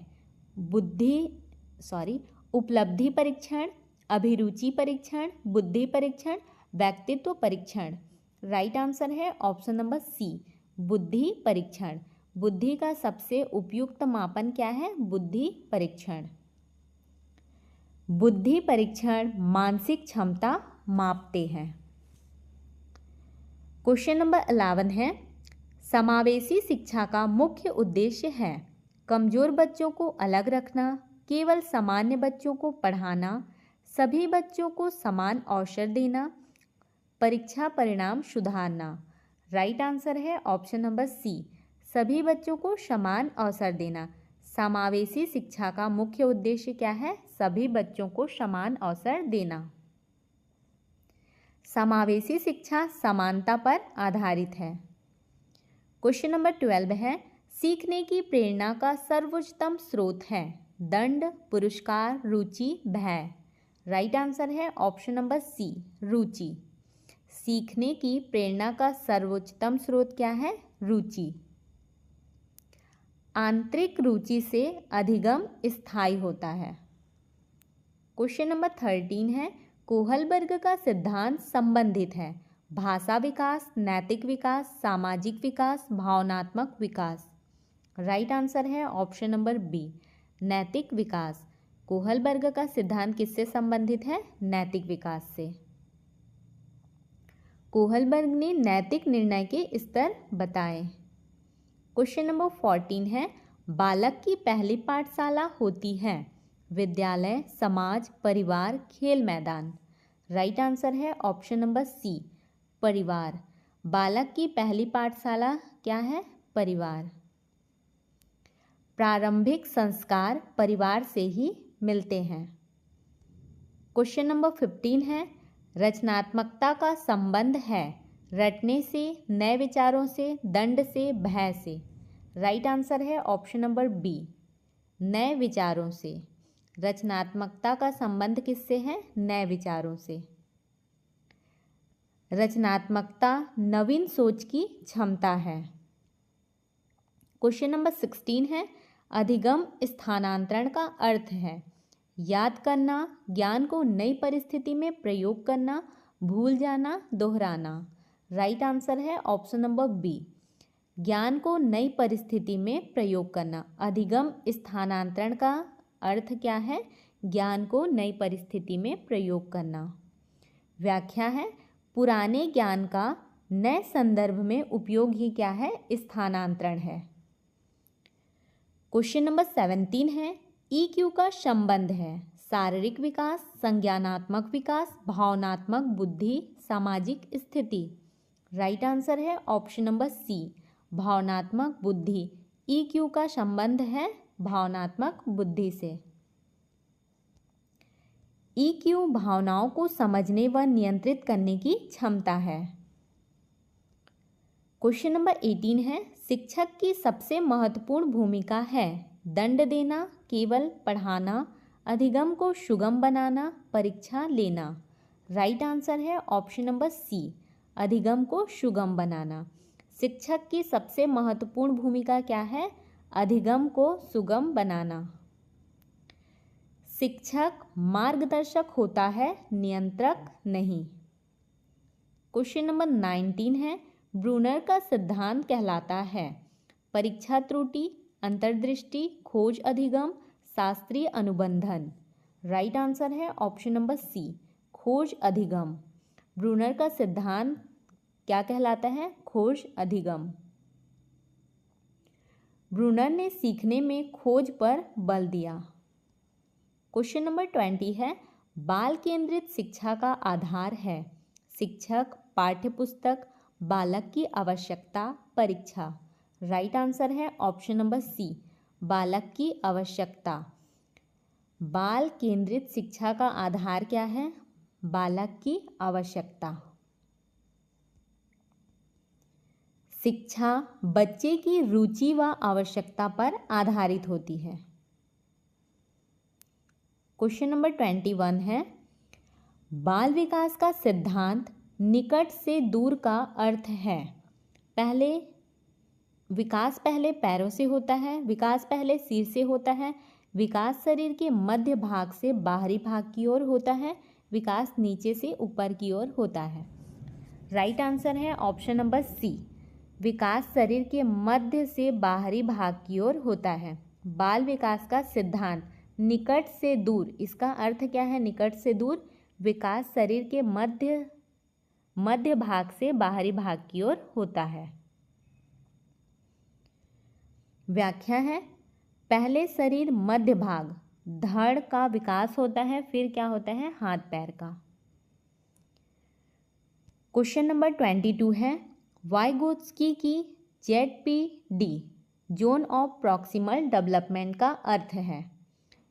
A: उपलब्धि परीक्षण, अभिरुचि परीक्षण, बुद्धि परीक्षण, व्यक्तित्व परीक्षण। राइट आंसर है ऑप्शन नंबर सी, बुद्धि परीक्षण। बुद्धि का सबसे उपयुक्त मापन क्या है? बुद्धि परीक्षण। बुद्धि परीक्षण मानसिक क्षमता मापते हैं। क्वेश्चन नंबर 11 है, समावेशी शिक्षा का मुख्य उद्देश्य है कमजोर बच्चों को अलग रखना, केवल सामान्य बच्चों को पढ़ाना, सभी बच्चों को समान अवसर देना, परीक्षा परिणाम सुधारना। राइट आंसर है ऑप्शन नंबर सी, सभी बच्चों को समान अवसर देना। समावेशी शिक्षा का मुख्य उद्देश्य क्या है? सभी बच्चों को समान अवसर देना। समावेशी शिक्षा समानता पर आधारित है। क्वेश्चन नंबर 12 है, सीखने की प्रेरणा का सर्वोच्चतम स्रोत है दंड, पुरस्कार, रुचि, भय। राइट आंसर है ऑप्शन नंबर सी, रुचि। सीखने की प्रेरणा का सर्वोच्चतम स्रोत क्या है? रुचि। आंतरिक रुचि से अधिगम स्थायी होता है। क्वेश्चन नंबर 13 है, कोहलबर्ग का सिद्धांत संबंधित है भाषा विकास, नैतिक विकास, सामाजिक विकास, भावनात्मक विकास। राइट आंसर है ऑप्शन नंबर बी, नैतिक विकास। कोहलबर्ग का सिद्धांत किससे संबंधित है? नैतिक विकास से। कोहलबर्ग ने नैतिक निर्णय के स्तर बताए। क्वेश्चन नंबर 14 है, बालक की पहली पाठशाला होती है विद्यालय, समाज, परिवार, खेल मैदान। राइट आंसर है ऑप्शन नंबर सी, परिवार। बालक की पहली पाठशाला क्या है? परिवार। प्रारंभिक संस्कार परिवार से ही मिलते हैं। क्वेश्चन नंबर 15 है, रचनात्मकता का संबंध है रटने से, नए विचारों से, दंड से, भय से। राइट आंसर है ऑप्शन नंबर बी, नए विचारों से। रचनात्मकता का संबंध किससे है? नए विचारों से। रचनात्मकता नवीन सोच की क्षमता है। क्वेश्चन नंबर 16 है, अधिगम स्थानांतरण का अर्थ है याद करना, ज्ञान को नई परिस्थिति में प्रयोग करना, भूल जाना, दोहराना। राइट आंसर है ऑप्शन नंबर बी, ज्ञान को नई परिस्थिति में प्रयोग करना। अधिगम स्थानांतरण का अर्थ क्या है? ज्ञान को नई परिस्थिति में प्रयोग करना। व्याख्या है, पुराने ज्ञान का नए संदर्भ में उपयोग ही क्या है? स्थानांतरण है। क्वेश्चन नंबर 17 है, ईक्यू का संबंध है शारीरिक विकास, संज्ञानात्मक विकास, भावनात्मक बुद्धि, सामाजिक स्थिति। राइट आंसर है ऑप्शन नंबर सी, भावनात्मक बुद्धि। ईक्यू का संबंध है भावनात्मक बुद्धि से। ईक्यू भावनाओं को समझने व नियंत्रित करने की क्षमता है। क्वेश्चन नंबर 18 है, शिक्षक की सबसे महत्वपूर्ण भूमिका है दंड देना, केवल पढ़ाना, अधिगम को सुगम बनाना, परीक्षा लेना। राइट आंसर है ऑप्शन नंबर सी, अधिगम को सुगम बनाना। शिक्षक की सबसे महत्वपूर्ण भूमिका क्या है? अधिगम को सुगम बनाना। शिक्षक मार्गदर्शक होता है, नियंत्रक नहीं। क्वेश्चन नंबर 19 है, ब्रूनर का सिद्धांत कहलाता है परीक्षा त्रुटि, अंतर्दृष्टि, खोज अधिगम, शास्त्रीय अनुबंधन। राइट आंसर है ऑप्शन नंबर सी, खोज अधिगम। ब्रूनर का सिद्धांत क्या कहलाता है? खोज अधिगम। ब्रूनर ने सीखने में खोज पर बल दिया। क्वेश्चन नंबर 20 है, बाल केंद्रित शिक्षा का आधार है शिक्षक, पाठ्यपुस्तक, बालक की आवश्यकता, परीक्षा। राइट आंसर है ऑप्शन नंबर सी, बालक की आवश्यकता। बाल केंद्रित शिक्षा का आधार क्या है? बालक की आवश्यकता। शिक्षा बच्चे की रुचि व आवश्यकता पर आधारित होती है। क्वेश्चन नंबर 21 है, बाल विकास का सिद्धांत निकट से दूर का अर्थ है विकास पहले पैरों से होता है, विकास पहले सिर से होता है, विकास शरीर के मध्य भाग से बाहरी भाग की ओर होता है, विकास नीचे से ऊपर की ओर होता है। राइट आंसर है ऑप्शन नंबर सी, विकास शरीर के मध्य से बाहरी भाग की ओर होता है। बाल विकास का सिद्धांत निकट से दूर, इसका अर्थ क्या है? निकट से दूर, विकास शरीर के मध्य भाग से बाहरी भाग की ओर होता है। व्याख्या है, पहले शरीर मध्य भाग धड़ का विकास होता है, फिर क्या होता है? हाथ पैर का। क्वेश्चन नंबर 22 है, वाइगोत्स्की की ZPD zone of proximal development का अर्थ है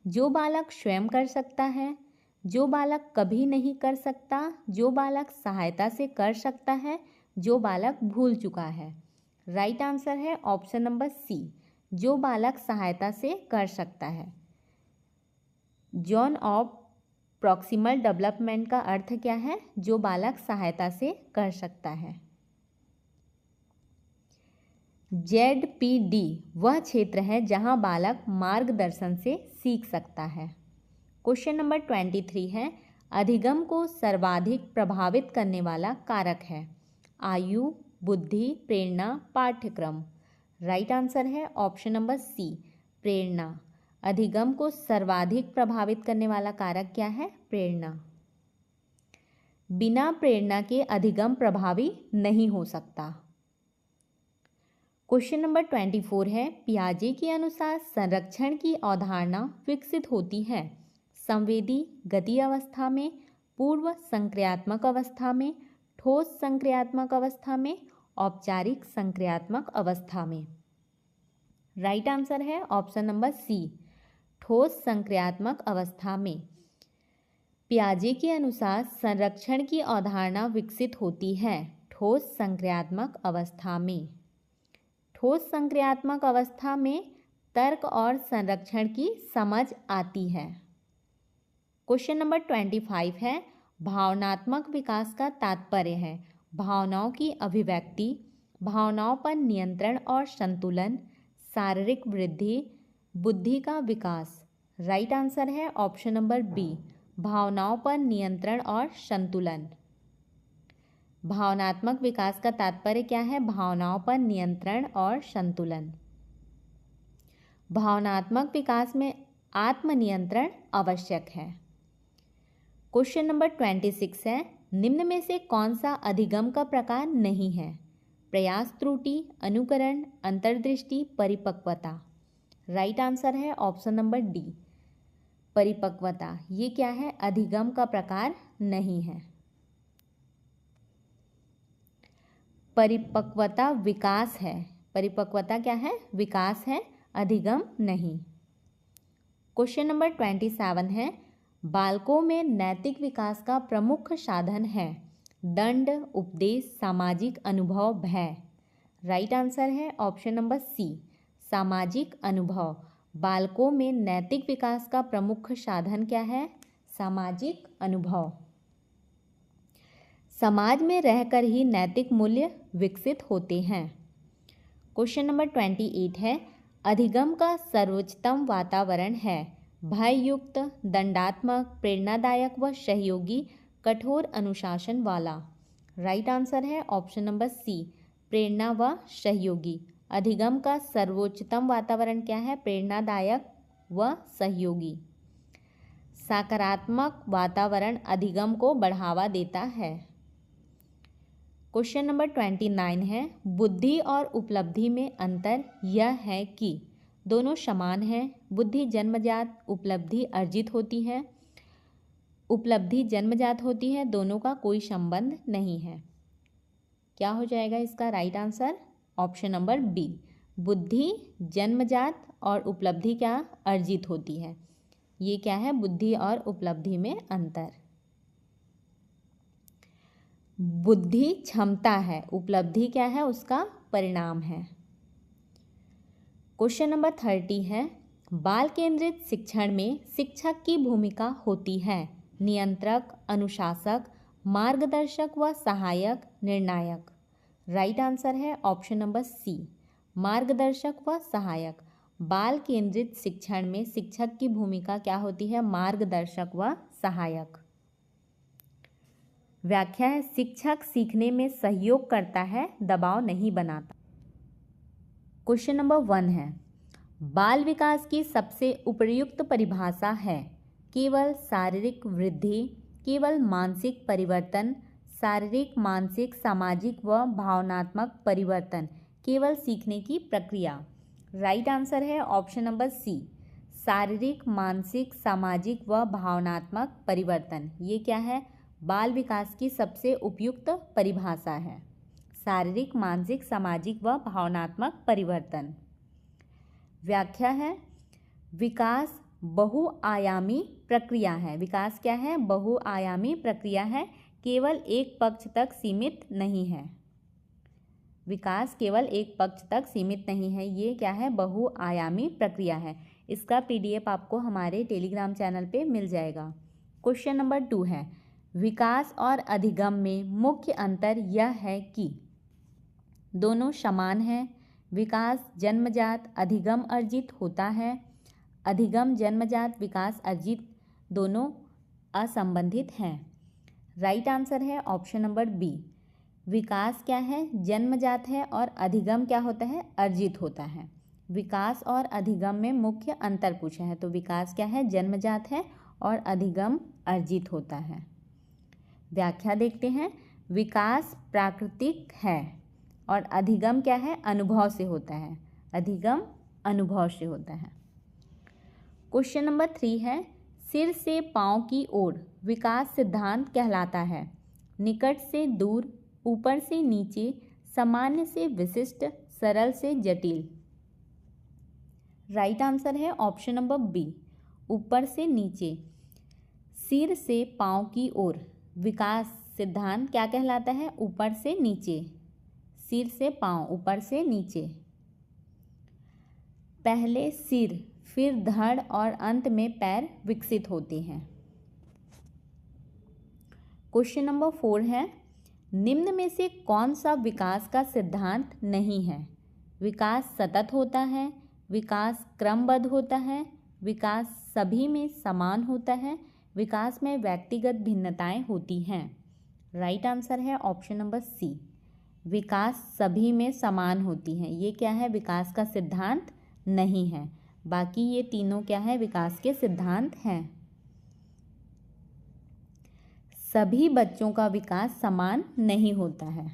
A: जो बालक स्वयं कर सकता है, जो बालक कभी नहीं कर सकता, जो बालक सहायता से कर सकता है, जो बालक भूल चुका है। राइट आंसर है ऑप्शन नंबर सी, जो बालक सहायता से कर सकता है। जोन ऑफ प्रॉक्सिमल डेवलपमेंट का अर्थ क्या है? जो बालक सहायता से कर सकता है। ZPD वह क्षेत्र है जहां बालक मार्गदर्शन से सीख सकता है। क्वेश्चन नंबर 23 है, अधिगम को सर्वाधिक प्रभावित करने वाला कारक है आयु, बुद्धि, प्रेरणा, पाठ्यक्रम। राइट आंसर है ऑप्शन नंबर सी, प्रेरणा। अधिगम को सर्वाधिक प्रभावित करने वाला कारक क्या है? प्रेरणा। बिना प्रेरणा के अधिगम प्रभावी नहीं हो सकता। क्वेश्चन नंबर 24 है, पियाजे के अनुसार संरक्षण की अवधारणा विकसित होती है संवेदी गति अवस्था में, पूर्व संक्रियात्मक अवस्था में, ठोस संक्रियात्मक अवस्था में, औपचारिक संक्रियात्मक अवस्था में। राइट आंसर है ऑप्शन नंबर सी, ठोस संक्रियात्मक अवस्था में। पियाजे के अनुसार संरक्षण की अवधारणा विकसित होती है ठोस संक्रियात्मक अवस्था में। ठोस संक्रियात्मक अवस्था में तर्क और संरक्षण की समझ आती है। क्वेश्चन नंबर 25 है, भावनात्मक विकास का तात्पर्य है भावनाओं की अभिव्यक्ति, भावनाओं पर नियंत्रण और संतुलन, शारीरिक वृद्धि, बुद्धि का विकास। राइट आंसर है ऑप्शन नंबर बी, भावनाओं पर नियंत्रण और संतुलन। भावनात्मक विकास का तात्पर्य क्या है? भावनाओं पर नियंत्रण और संतुलन। भावनात्मक विकास में आत्मनियंत्रण आवश्यक है। क्वेश्चन नंबर 26 है, निम्न में से कौन सा अधिगम का प्रकार नहीं है? प्रयास त्रुटि, अनुकरण, अंतर्दृष्टि, परिपक्वता। राइट आंसर है ऑप्शन नंबर डी, परिपक्वता। ये क्या है? अधिगम का प्रकार नहीं है। परिपक्वता विकास है। परिपक्वता क्या है? विकास है, अधिगम नहीं। क्वेश्चन नंबर 27 है, बालकों में नैतिक विकास का प्रमुख साधन है दंड, उपदेश, सामाजिक अनुभव, भय। राइट आंसर है ऑप्शन नंबर सी, सामाजिक अनुभव। बालकों में नैतिक विकास का प्रमुख साधन क्या है? सामाजिक अनुभव। समाज में रहकर ही नैतिक मूल्य विकसित होते हैं। क्वेश्चन नंबर 28 है, अधिगम का सर्वोच्चतम वातावरण है भययुक्त, दंडात्मक, प्रेरणादायक व सहयोगी, कठोर अनुशासन वाला। राइट आंसर है ऑप्शन नंबर सी, प्रेरणा व सहयोगी। अधिगम का सर्वोच्चतम वातावरण क्या है? प्रेरणादायक व सहयोगी। सकारात्मक वातावरण अधिगम को बढ़ावा देता है। क्वेश्चन नंबर 29 है, बुद्धि और उपलब्धि में अंतर यह है कि दोनों समान हैं। बुद्धि जन्मजात, उपलब्धि अर्जित होती है। उपलब्धि जन्मजात होती है, दोनों का कोई संबंध नहीं है। क्या हो जाएगा इसका right answer? Option number B, बुद्धि जन्मजात और उपलब्धि क्या अर्जित होती है। ये क्या है? बुद्धि और उपलब्धि में अंतर। बुद्धि क्षमता है, उपलब्धि क्या है? उसका परिणाम है। क्वेश्चन नंबर 30 है, बाल केंद्रित शिक्षण में शिक्षक की भूमिका होती है नियंत्रक, अनुशासक, मार्गदर्शक व सहायक, निर्णायक। राइट आंसर है ऑप्शन नंबर सी, मार्गदर्शक व सहायक। बाल केंद्रित शिक्षण में शिक्षक की भूमिका क्या होती है? मार्गदर्शक व सहायक। व्याख्या है, शिक्षक सीखने में सहयोग करता है, दबाव नहीं बनाता। क्वेश्चन नंबर 1 है, बाल विकास की सबसे उपयुक्त परिभाषा है केवल शारीरिक वृद्धि, केवल मानसिक परिवर्तन, शारीरिक, मानसिक, सामाजिक व भावनात्मक परिवर्तन, केवल सीखने की प्रक्रिया। राइट आंसर है ऑप्शन नंबर सी, शारीरिक, मानसिक, सामाजिक व भावनात्मक परिवर्तन। ये क्या है? बाल विकास की सबसे उपयुक्त परिभाषा है, शारीरिक, मानसिक, सामाजिक व भावनात्मक परिवर्तन। व्याख्या है, विकास बहुआयामी प्रक्रिया है। विकास क्या है? बहुआयामी प्रक्रिया है, केवल एक पक्ष तक सीमित नहीं है। विकास केवल एक पक्ष तक सीमित नहीं है। ये क्या है? बहुआयामी प्रक्रिया है। इसका PDF आपको हमारे टेलीग्राम चैनल पे मिल जाएगा। क्वेश्चन नंबर 2 है, विकास और अधिगम में मुख्य अंतर यह है कि दोनों समान हैं। विकास जन्मजात, अधिगम अर्जित होता है। अधिगम जन्मजात, विकास अर्जित दोनों असंबंधित हैं। राइट आंसर है ऑप्शन नंबर बी, विकास क्या है? जन्मजात है और अधिगम क्या होता है? अर्जित होता है। विकास और अधिगम में मुख्य अंतर पूछा है, तो विकास क्या है? जन्मजात है और अधिगम अर्जित होता है। व्याख्या देखते हैं, विकास प्राकृतिक है और अधिगम क्या है? अनुभव से होता है। अधिगम अनुभव से होता है। क्वेश्चन नंबर 3 है, सिर से पाँव की ओर विकास सिद्धांत कहलाता है? निकट से दूर, ऊपर से नीचे, सामान्य से विशिष्ट, सरल से जटिल। राइट आंसर है ऑप्शन नंबर बी, ऊपर से नीचे। सिर से पाँव की ओर विकास सिद्धांत क्या कहलाता है? ऊपर से नीचे। सिर से पाँव, ऊपर से नीचे। पहले सिर, फिर धड़ और अंत में पैर विकसित होते हैं। क्वेश्चन नंबर 4 है, निम्न में से कौन सा विकास का सिद्धांत नहीं है? विकास सतत होता है, विकास क्रमबद्ध होता है, विकास सभी में समान होता है, विकास में व्यक्तिगत भिन्नताएं होती हैं। राइट आंसर है ऑप्शन नंबर सी, विकास सभी में समान होती हैं। ये क्या है? विकास का सिद्धांत नहीं है। बाकी ये तीनों क्या है? विकास के सिद्धांत हैं। सभी बच्चों का विकास समान नहीं होता है।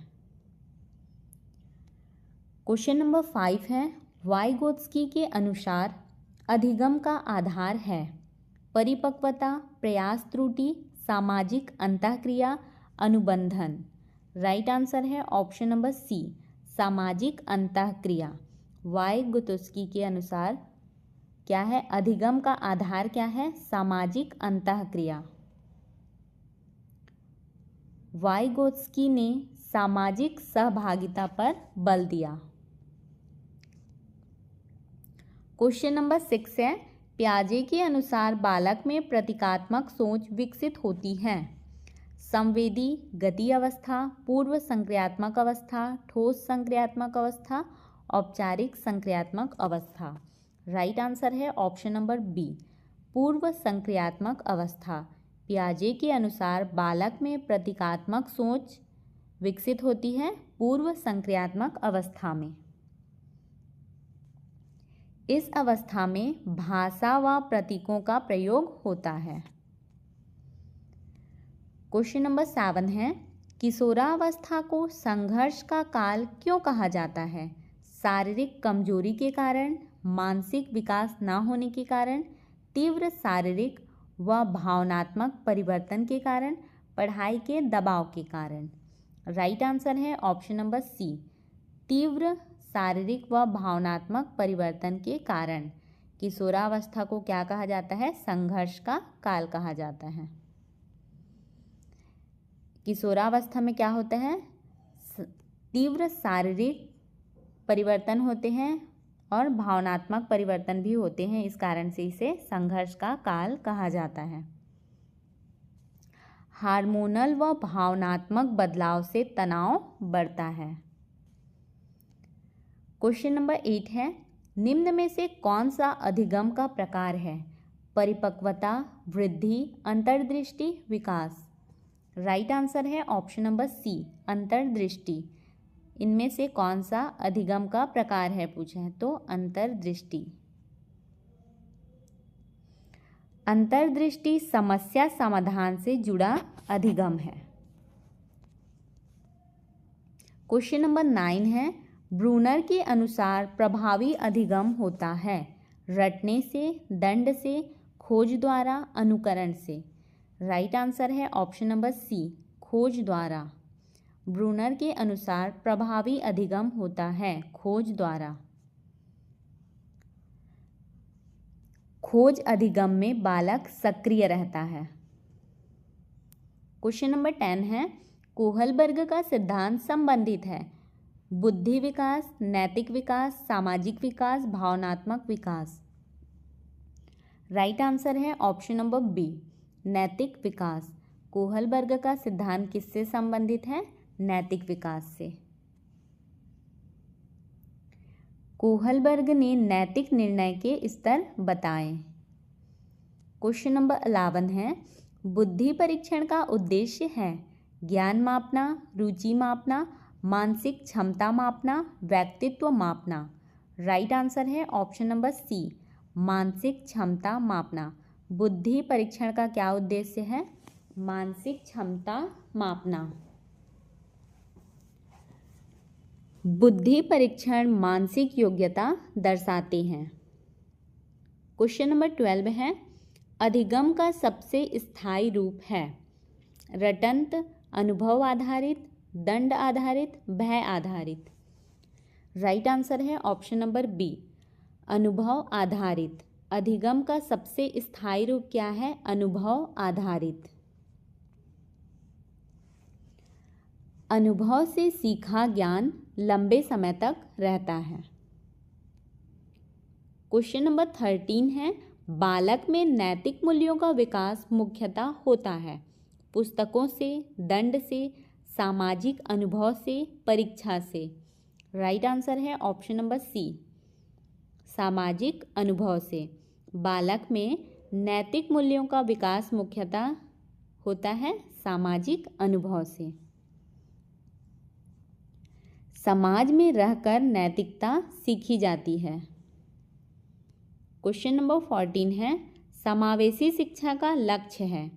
A: क्वेश्चन नंबर 5 है, वाइगोत्स्की के अनुसार अधिगम का आधार है? परिपक्वता, प्रयास त्रुटि, सामाजिक अंतःक्रिया, अनुबंधन। राइट आंसर है ऑप्शन नंबर सी, सामाजिक अंतःक्रिया। वाइगोत्स्की के अनुसार क्या है? अधिगम का आधार क्या है? सामाजिक अंतःक्रिया। वाइगोत्स्की ने सामाजिक सहभागिता पर बल दिया। क्वेश्चन नंबर 6 है, पियाजे के अनुसार बालक में प्रतीकात्मक सोच विकसित होती है? संवेदी गति अवस्था, पूर्व संक्रियात्मक अवस्था, ठोस संक्रियात्मक अवस्था, औपचारिक संक्रियात्मक अवस्था। राइट आंसर है ऑप्शन नंबर बी, पूर्व संक्रियात्मक अवस्था। पियाजे के अनुसार बालक में प्रतीकात्मक सोच विकसित होती है पूर्व संक्रियात्मक अवस्था में। इस अवस्था में भाषा व प्रतीकों का प्रयोग होता है। क्वेश्चन नंबर 7 है, किशोरावस्था को संघर्ष का काल क्यों कहा जाता है? शारीरिक कमजोरी के कारण, मानसिक विकास न होने के कारण, तीव्र शारीरिक व भावनात्मक परिवर्तन के कारण, पढ़ाई के दबाव के कारण। राइट आंसर है ऑप्शन नंबर सी, तीव्र शारीरिक व भावनात्मक परिवर्तन के कारण किशोरावस्था को क्या कहा जाता है? संघर्ष का काल कहा जाता है। किशोरावस्था में क्या होता है? तीव्र शारीरिक परिवर्तन होते हैं और भावनात्मक परिवर्तन भी होते हैं, इस कारण से इसे संघर्ष का काल कहा जाता है। हार्मोनल व भावनात्मक बदलाव से तनाव बढ़ता है। क्वेश्चन नंबर 8 है, निम्न में से कौन सा अधिगम का प्रकार है? परिपक्वता, वृद्धि, अंतर्दृष्टि, विकास। राइट आंसर है ऑप्शन नंबर सी, अंतर्दृष्टि। इनमें से कौन सा अधिगम का प्रकार है पूछा है तो अंतर्दृष्टि। अंतर्दृष्टि समस्या समाधान से जुड़ा अधिगम है। क्वेश्चन नंबर 9 है, ब्रूनर के अनुसार प्रभावी अधिगम होता है रटने से, दंड से, खोज द्वारा, अनुकरण से। राइट आंसर है ऑप्शन नंबर सी, खोज द्वारा। ब्रूनर के अनुसार प्रभावी अधिगम होता है खोज द्वारा। खोज अधिगम में बालक सक्रिय रहता है। क्वेश्चन नंबर 10 है, कोहलबर्ग का सिद्धांत संबंधित है बुद्धि विकास, नैतिक विकास, सामाजिक विकास, भावनात्मक विकास। राइट आंसर है ऑप्शन नंबर बी, नैतिक विकास। कोहलबर्ग का सिद्धांत किससे संबंधित है? नैतिक विकास से। कोहलबर्ग ने नैतिक निर्णय के स्तर बताए। क्वेश्चन नंबर 11 है, बुद्धि परीक्षण का उद्देश्य है ज्ञान मापना, रुचि मापना, मानसिक क्षमता मापना, व्यक्तित्व मापना। राइट आंसर है ऑप्शन नंबर सी, मानसिक क्षमता मापना। बुद्धि परीक्षण का क्या उद्देश्य है? मानसिक क्षमता मापना। बुद्धि परीक्षण मानसिक योग्यता दर्शाते हैं। क्वेश्चन नंबर 12 है, अधिगम का सबसे स्थायी रूप है रटंत, अनुभव आधारित, दंड आधारित, भय आधारित। राइट आंसर है ऑप्शन नंबर बी, अनुभव आधारित। अधिगम का सबसे स्थायी रूप क्या है? अनुभव आधारित। अनुभव से सीखा ज्ञान लंबे समय तक रहता है। क्वेश्चन नंबर 13 है, बालक में नैतिक मूल्यों का विकास मुख्यतः होता है पुस्तकों से, दंड से, सामाजिक अनुभव से, परीक्षा से। राइट आंसर है ऑप्शन नंबर सी, सामाजिक अनुभव से। बालक में नैतिक मूल्यों का विकास मुख्यतः होता है सामाजिक अनुभव से। समाज में रहकर नैतिकता सीखी जाती है। क्वेश्चन नंबर 14 है, समावेशी शिक्षा का लक्ष्य है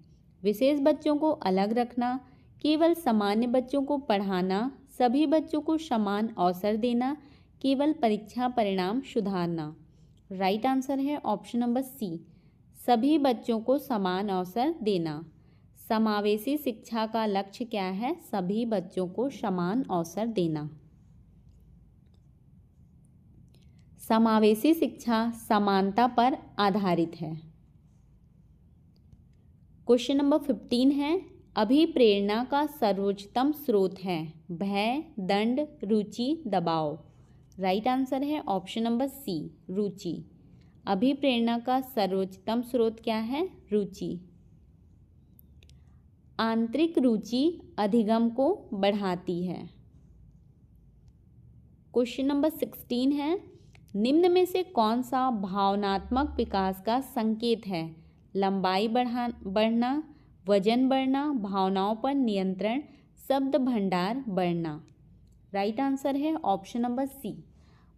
A: विशेष बच्चों को अलग रखना, केवल सामान्य बच्चों को पढ़ाना, सभी बच्चों को समान अवसर देना, केवल परीक्षा परिणाम सुधारना। राइट आंसर है ऑप्शन नंबर सी, सभी बच्चों को समान अवसर देना। समावेशी शिक्षा का लक्ष्य क्या है? सभी बच्चों को समान अवसर देना। समावेशी शिक्षा समानता पर आधारित है। क्वेश्चन नंबर 15 है, अभिप्रेरणा का सर्वोच्चतम स्रोत है भय, दंड, रुचि, दबाव। राइट आंसर है ऑप्शन नंबर सी, रुचि। अभिप्रेरणा का सर्वोच्चतम स्रोत क्या है? रुचि। आंतरिक रुचि अधिगम को बढ़ाती है। क्वेश्चन नंबर 16 है, निम्न में से कौन सा भावनात्मक विकास का संकेत है? लंबाई बढ़ना, वजन बढ़ना, भावनाओं पर नियंत्रण, शब्द भंडार बढ़ना। राइट आंसर है ऑप्शन नंबर सी,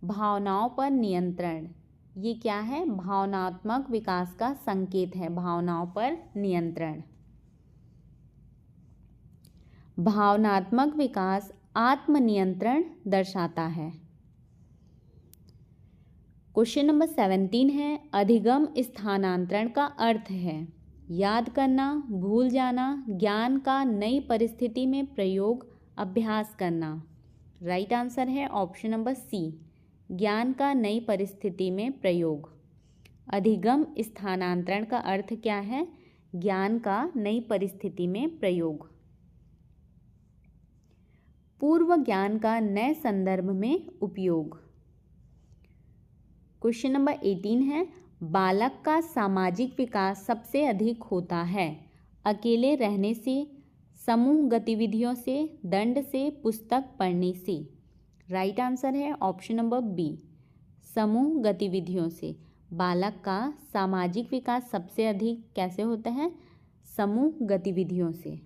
A: भावनाओं पर नियंत्रण। ये क्या है? भावनात्मक विकास का संकेत है, भावनाओं पर नियंत्रण। भावनात्मक विकास आत्मनियंत्रण दर्शाता है। क्वेश्चन नंबर 17 है, अधिगम स्थानांतरण का अर्थ है याद करना, भूल जाना, ज्ञान का नई परिस्थिति में प्रयोग, अभ्यास करना। राइट आंसर है ऑप्शन नंबर सी, ज्ञान का नई परिस्थिति में प्रयोग। अधिगम स्थानांतरण का अर्थ क्या है? ज्ञान का नई परिस्थिति में प्रयोग। पूर्व ज्ञान का नए संदर्भ में उपयोग। क्वेश्चन नंबर 18 है, बालक का सामाजिक विकास सबसे अधिक होता है अकेले रहने से, समूह गतिविधियों से, दंड से, पुस्तक पढ़ने से। राइट आंसर है ऑप्शन नंबर बी, समूह गतिविधियों से। बालक का सामाजिक विकास सबसे अधिक कैसे होता है? समूह गतिविधियों से।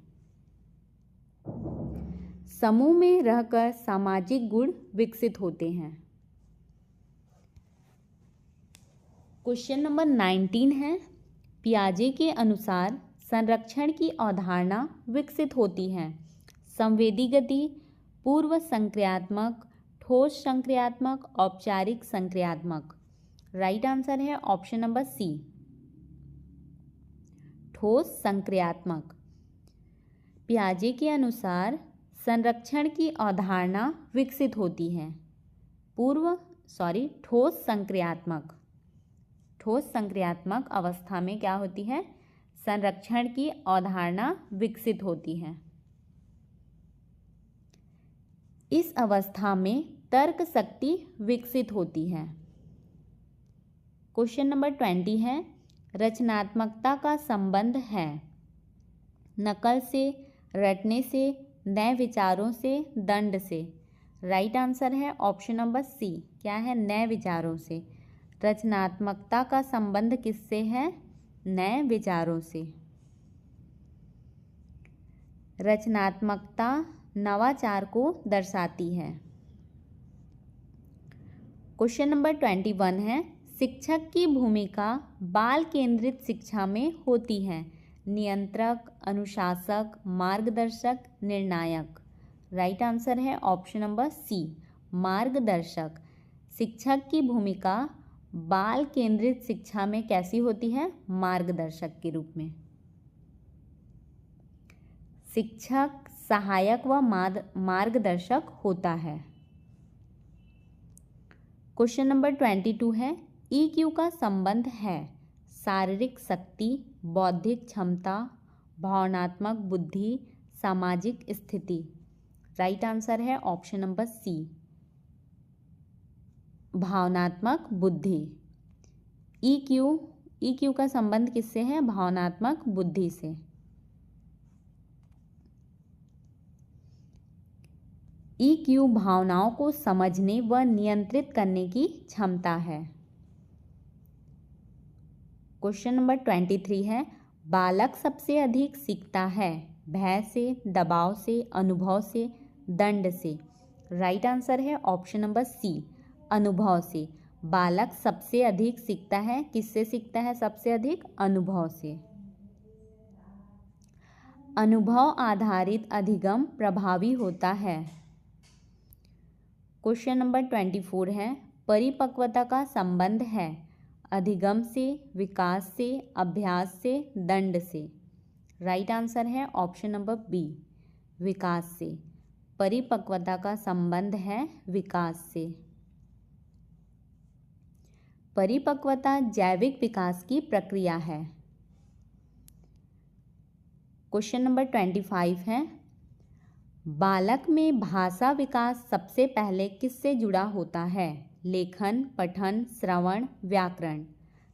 A: समूह में रहकर सामाजिक गुण विकसित होते हैं। क्वेश्चन नंबर 19 है, पियाजे के अनुसार संरक्षण की अवधारणा विकसित होती है संवेदी गति, पूर्व संक्रियात्मक, ठोस संक्रियात्मक, औपचारिक संक्रियात्मक। राइट आंसर है ऑप्शन नंबर सी, ठोस संक्रियात्मक। पियाजे के अनुसार संरक्षण की अवधारणा विकसित होती है ठोस संक्रियात्मक। ठोस संक्रियात्मक अवस्था में क्या होती है? संरक्षण की अवधारणा विकसित होती है। इस अवस्था में तर्क शक्ति विकसित होती है। क्वेश्चन नंबर 20 है, रचनात्मकता का संबंध है नकल से, रटने से, नए विचारों से, दंड से। राइट आंसर है ऑप्शन नंबर सी, क्या है? नए विचारों से। रचनात्मकता का संबंध किससे है? नए विचारों से। रचनात्मकता नवाचार को दर्शाती है। क्वेश्चन नंबर 21 है, शिक्षक की भूमिका बाल केंद्रित शिक्षा में होती है नियंत्रक, अनुशासक, मार्गदर्शक, निर्णायक। राइट आंसर है ऑप्शन नंबर सी, मार्गदर्शक। शिक्षक की भूमिका बाल केंद्रित शिक्षा में कैसी होती है? मार्गदर्शक के रूप में। शिक्षक सहायक व मार्गदर्शक होता है। क्वेश्चन नंबर 22 है, EQ का संबंध है शारीरिक शक्ति, बौद्धिक क्षमता, भावनात्मक बुद्धि, सामाजिक स्थिति। राइट आंसर है ऑप्शन नंबर सी, भावनात्मक बुद्धि। EQ का संबंध किससे है? भावनात्मक बुद्धि से। EQ भावनाओं को समझने व नियंत्रित करने की क्षमता है। क्वेश्चन नंबर 23 है, बालक सबसे अधिक सीखता है भय से, दबाव से, अनुभव से, दंड से। राइट आंसर है ऑप्शन नंबर सी, अनुभव से। बालक सबसे अधिक सीखता है, किससे सीखता है सबसे अधिक? अनुभव से। अनुभव आधारित अधिगम प्रभावी होता है। क्वेश्चन नंबर 24 है, परिपक्वता का संबंध है अधिगम से, विकास से, अभ्यास से, दंड से। राइट आंसर है ऑप्शन नंबर बी, विकास से। परिपक्वता का संबंध है विकास से। परिपक्वता जैविक विकास की प्रक्रिया है। क्वेश्चन नंबर 25 है, बालक में भाषा विकास सबसे पहले किससे जुड़ा होता है? लेखन, पठन, श्रवण, व्याकरण।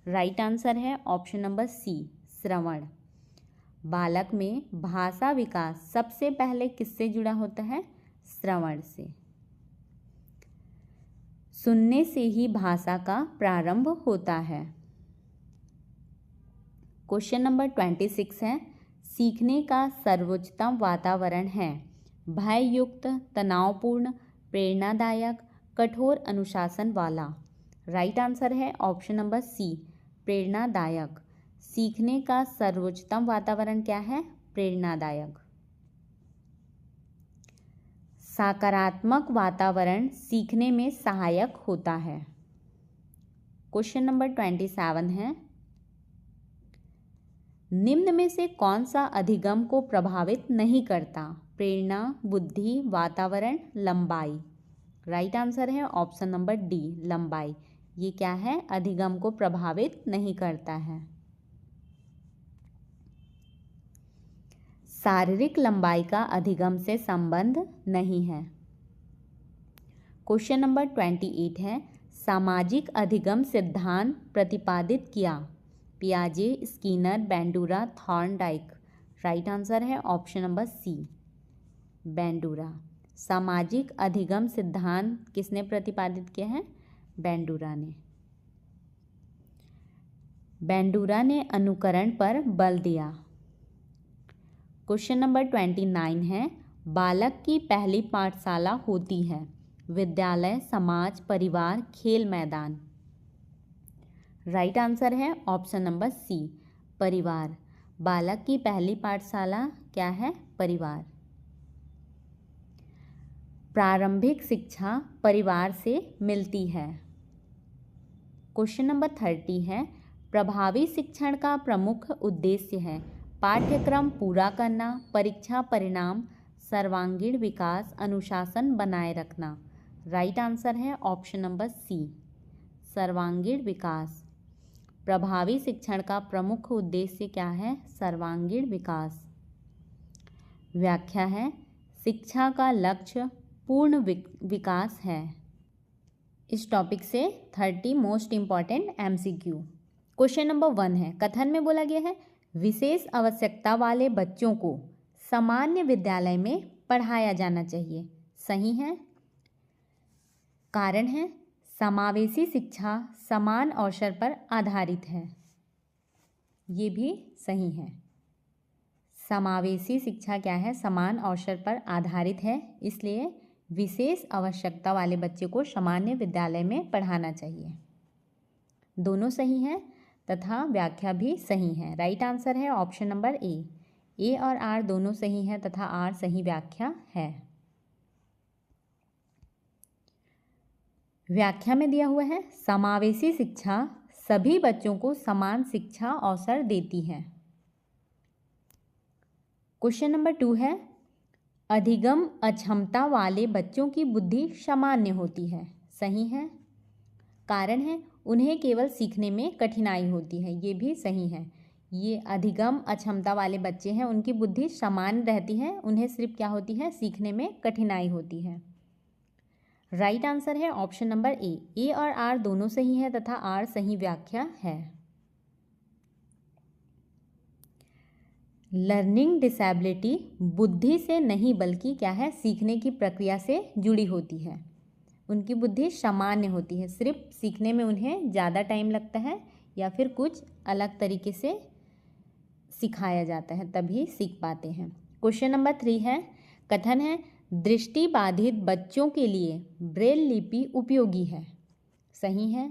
A: राइट आंसर है ऑप्शन नंबर सी, श्रवण। बालक में भाषा विकास सबसे पहले किससे जुड़ा होता है? श्रवण से। सुनने से ही भाषा का प्रारंभ होता है। क्वेश्चन नंबर 26 है, सीखने का सर्वोच्चतम वातावरण है भययुक्त, तनावपूर्ण, प्रेरणादायक, कठोर अनुशासन वाला। राइट आंसर है ऑप्शन नंबर सी, प्रेरणादायक। सीखने का सर्वोच्चतम वातावरण क्या है? प्रेरणादायक। सकारात्मक वातावरण सीखने में सहायक होता है। क्वेश्चन नंबर 27 है, निम्न में से कौन सा अधिगम को प्रभावित नहीं करता? प्रेरणा, बुद्धि, वातावरण, लंबाई। राइट आंसर है ऑप्शन नंबर डी, लंबाई। ये क्या है? अधिगम को प्रभावित नहीं करता है। शारीरिक लंबाई का अधिगम से संबंध नहीं है। क्वेश्चन नंबर 28 है, सामाजिक अधिगम सिद्धांत प्रतिपादित किया पियाजे, Skinner, Bandura, Thorndike. Right answer है ऑप्शन नंबर सी, बेंडूरा। सामाजिक अधिगम सिद्धांत किसने प्रतिपादित किया है? बेंडूरा ने। बेंडूरा ने अनुकरण पर बल दिया। क्वेश्चन नंबर 29 है, बालक की पहली पाठशाला होती है विद्यालय, समाज, परिवार, खेल मैदान। राइट आंसर है ऑप्शन नंबर सी, परिवार। बालक की पहली पाठशाला क्या है? परिवार। प्रारंभिक शिक्षा परिवार से मिलती है। क्वेश्चन नंबर 30 है, प्रभावी शिक्षण का प्रमुख उद्देश्य है पाठ्यक्रम पूरा करना, परीक्षा परिणाम, सर्वांगीण विकास, अनुशासन बनाए रखना। राइट आंसर है ऑप्शन नंबर सी, सर्वांगीण विकास। प्रभावी शिक्षण का प्रमुख उद्देश्य क्या है? सर्वांगीण विकास। व्याख्या है, शिक्षा का लक्ष्य पूर्ण विकास है। इस टॉपिक से 30 most important MCQ। Question number 1 है, कथन में बोला गया है विशेष आवश्यकता वाले बच्चों को सामान्य विद्यालय में पढ़ाया जाना चाहिए। सही है। कारण है, समावेशी शिक्षा समान अवसर पर आधारित है। ये भी सही है। समावेशी शिक्षा क्या है? समान अवसर पर आधारित है, इसलिए विशेष आवश्यकता वाले बच्चे को सामान्य विद्यालय में पढ़ाना चाहिए। दोनों सही हैं तथा व्याख्या भी सही है। राइट आंसर है ऑप्शन नंबर ए और आर दोनों सही हैं तथा आर सही व्याख्या है। व्याख्या में दिया हुआ है समावेशी शिक्षा सभी बच्चों को समान शिक्षा अवसर देती है। क्वेश्चन नंबर 2 है अधिगम अक्षमता वाले बच्चों की बुद्धि सामान्य होती है। सही है। कारण है उन्हें केवल सीखने में कठिनाई होती है। ये भी सही है। ये अधिगम अक्षमता वाले बच्चे हैं, उनकी बुद्धि सामान्य रहती है, उन्हें सिर्फ क्या होती है, सीखने में कठिनाई होती है। राइट आंसर है ऑप्शन नंबर ए और आर दोनों सही है तथा आर सही व्याख्या है। लर्निंग डिसेबिलिटी बुद्धि से नहीं बल्कि क्या है, सीखने की प्रक्रिया से जुड़ी होती है। उनकी बुद्धि सामान्य होती है, सिर्फ सीखने में उन्हें ज़्यादा टाइम लगता है या फिर कुछ अलग तरीके से सिखाया जाता है तभी सीख पाते हैं। क्वेश्चन नंबर 3 है कथन है दृष्टिबाधित बच्चों के लिए ब्रेल लिपि उपयोगी है। सही है।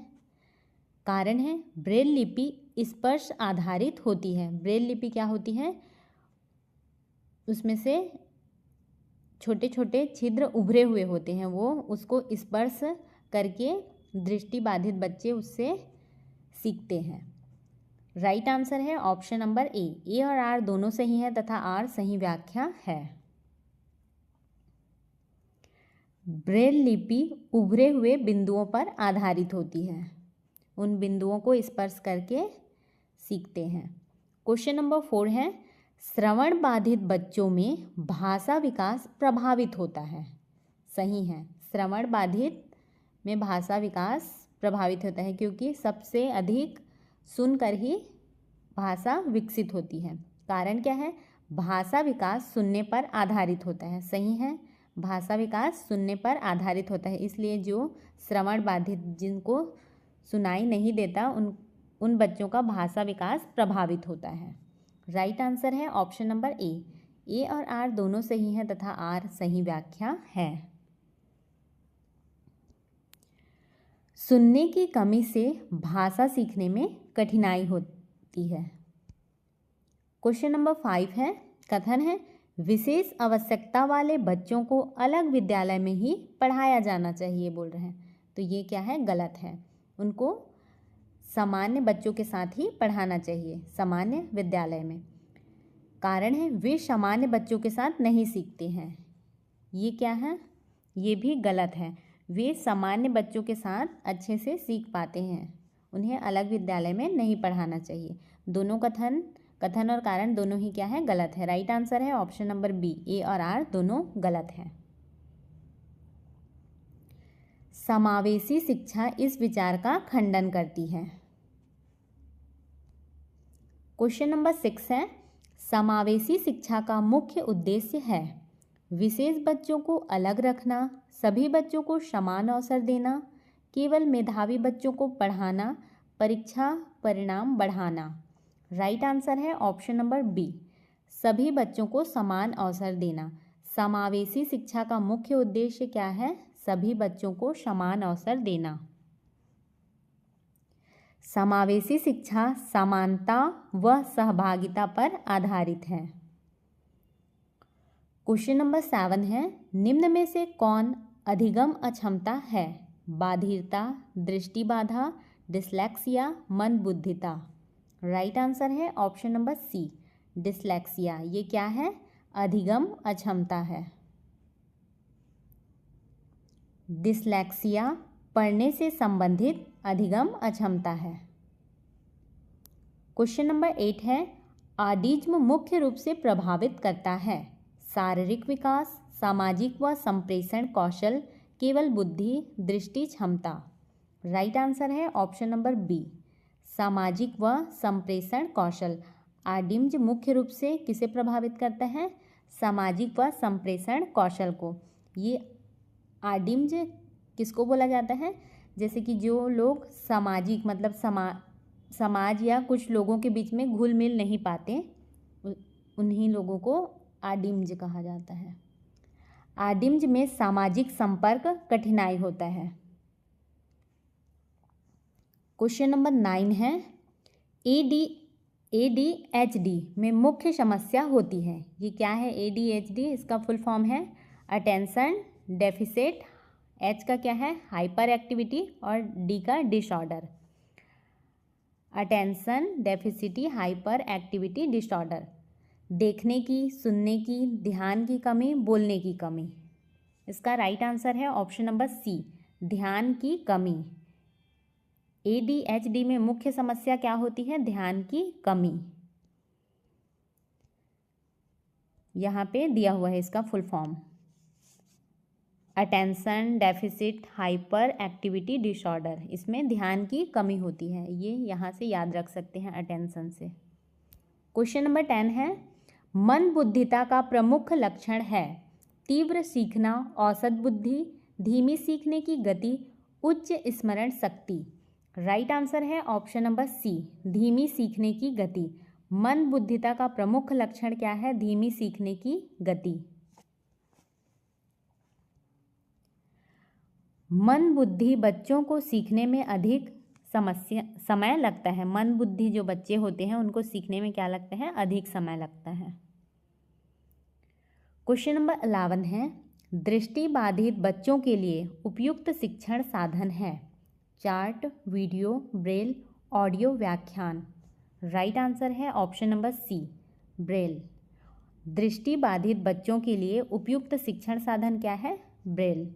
A: कारण है ब्रेल लिपि स्पर्श आधारित होती है। ब्रेल लिपि क्या होती है, उसमें से छोटे छोटे छिद्र उभरे हुए होते हैं, वो उसको स्पर्श करके दृष्टिबाधित बच्चे उससे सीखते हैं। राइट आंसर है ऑप्शन नंबर ए और आर दोनों सही है तथा आर सही व्याख्या है। ब्रेल लिपि उभरे हुए बिंदुओं पर आधारित होती है, उन बिंदुओं को स्पर्श करके सीखते हैं। क्वेश्चन नंबर 4 है श्रवण बाधित बच्चों में भाषा विकास प्रभावित होता है। सही है। श्रवण बाधित में भाषा विकास प्रभावित होता है क्योंकि सबसे अधिक सुनकर ही भाषा विकसित होती है। कारण क्या है, भाषा विकास सुनने पर आधारित होता है। सही है। भाषा विकास सुनने पर आधारित होता है, इसलिए जो श्रवण बाधित जिनको सुनाई नहीं देता उन बच्चों का भाषा विकास प्रभावित होता है। राइट आंसर है ऑप्शन नंबर ए और आर दोनों सही हैं तथा आर सही व्याख्या है। सुनने की कमी से भाषा सीखने में कठिनाई होती है। क्वेश्चन नंबर 5 है कथन है विशेष आवश्यकता वाले बच्चों को अलग विद्यालय में ही पढ़ाया जाना चाहिए बोल रहे हैं, तो ये क्या है, गलत है। उनको सामान्य बच्चों के साथ ही पढ़ाना चाहिए, सामान्य विद्यालय में। कारण है वे सामान्य बच्चों के साथ नहीं सीखते हैं। ये क्या है, ये भी गलत है। वे सामान्य बच्चों के साथ अच्छे से सीख पाते हैं, उन्हें अलग विद्यालय में नहीं पढ़ाना चाहिए। दोनों कथन और कारण दोनों ही क्या है, गलत है। राइट आंसर है ऑप्शन नंबर बी, ए और आर दोनों गलत है। समावेशी शिक्षा इस विचार का खंडन करती है। क्वेश्चन नंबर 6 है समावेशी शिक्षा का मुख्य उद्देश्य है विशेष बच्चों को अलग रखना, सभी बच्चों को समान अवसर देना, केवल मेधावी बच्चों को पढ़ाना, परीक्षा परिणाम बढ़ाना। राइट आंसर है ऑप्शन नंबर बी, सभी बच्चों को समान अवसर देना। समावेशी शिक्षा का मुख्य उद्देश्य क्या है, सभी बच्चों को समान अवसर देना। समावेशी शिक्षा समानता व सहभागिता पर आधारित है। क्वेश्चन नंबर 7 है निम्न में से कौन अधिगम अक्षमता है, बाधिरता, दृष्टिबाधा, डिस्लेक्सिया, मंदबुद्धिता। राइट आंसर है ऑप्शन नंबर सी, डिस्लेक्सिया। ये क्या है, अधिगम अक्षमता है। डिस्लेक्सिया पढ़ने से संबंधित अधिगम अक्षमता है। क्वेश्चन नंबर 8 है ऑटिज्म मुख्य रूप से प्रभावित करता है शारीरिक विकास, सामाजिक व संप्रेषण कौशल, केवल बुद्धि, दृष्टि क्षमता। राइट आंसर है ऑप्शन नंबर बी, सामाजिक व संप्रेषण कौशल। ऑटिज्म मुख्य रूप से किसे प्रभावित करता है, सामाजिक व संप्रेषण कौशल को। ये ऑटिज्म किसको बोला जाता है, जैसे कि जो लोग सामाजिक मतलब समाज या कुछ लोगों के बीच में घुल मिल नहीं पाते, उन्हीं लोगों को ऑटिज्म कहा जाता है। ऑटिज्म में सामाजिक संपर्क कठिनाई होता है। क्वेश्चन नंबर 9 है ADHD में मुख्य समस्या होती है। ये क्या है ADHD, इसका फुल फॉर्म है अटेंशन डेफिसिट एच का क्या है, हाइपर एक्टिविटी, और डी का disorder, attention deficit hyperactivity disorder. देखने की, सुनने की, ध्यान की कमी, बोलने की कमी। इसका राइट आंसर है ऑप्शन नंबर सी, ध्यान की कमी। ADHD में मुख्य समस्या क्या होती है, ध्यान की कमी। यहाँ पे दिया हुआ है इसका full form, attention deficit hyper activity disorder. इसमें ध्यान की कमी होती है, ये यहाँ से याद रख सकते हैं अटेंशन से। क्वेश्चन नंबर 10 है, मन बुद्धिता का प्रमुख लक्षण है तीव्र सीखना, औसत बुद्धि, धीमी सीखने की गति, उच्च स्मरण शक्ति। राइट आंसर है ऑप्शन नंबर सी, धीमी सीखने की गति। मन बुद्धिता का प्रमुख लक्षण क्या है, धीमी सीखने की गति। मन बुद्धि बच्चों को सीखने में अधिक समय लगता है। मन बुद्धि जो बच्चे होते हैं उनको सीखने में क्या लगता है, अधिक समय लगता है। क्वेश्चन नंबर 11 है, दृष्टि बाधित बच्चों के लिए उपयुक्त शिक्षण साधन है चार्ट, वीडियो, ब्रेल, ऑडियो व्याख्यान। राइट आंसर है ऑप्शन नंबर सी, ब्रेल। दृष्टि बाधित बच्चों के लिए उपयुक्त शिक्षण साधन क्या है, ब्रेल।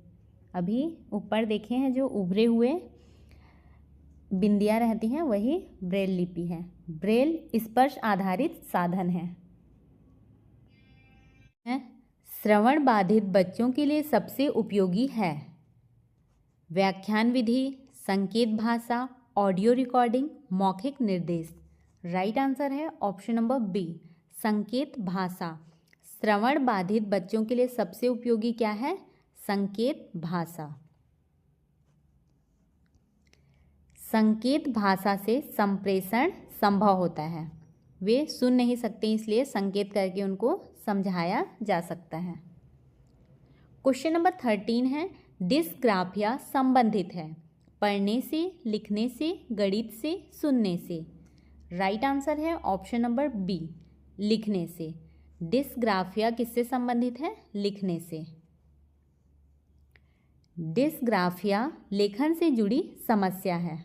A: अभी ऊपर देखे हैं जो उभरे हुए बिंदियां रहती हैं वही ब्रेल लिपि है। ब्रेल स्पर्श आधारित साधन है। श्रवण बाधित बच्चों के लिए सबसे उपयोगी है व्याख्यान विधि, संकेत भाषा, ऑडियो रिकॉर्डिंग, मौखिक निर्देश। राइट आंसर है ऑप्शन नंबर बी, संकेत भाषा। श्रवण बाधित बच्चों के लिए सबसे उपयोगी क्या है, संकेत भाषा। संकेत भाषा से संप्रेषण संभव होता है। वे सुन नहीं सकते इसलिए संकेत करके उनको समझाया जा सकता है। क्वेश्चन नंबर 13 है, डिस्ग्राफिया संबंधित है पढ़ने से, लिखने से, गणित से, सुनने से। राइट आंसर है ऑप्शन नंबर बी, लिखने से। डिस्ग्राफिया किससे संबंधित है, लिखने से। डिस्ग्राफिया लेखन से जुड़ी समस्या है।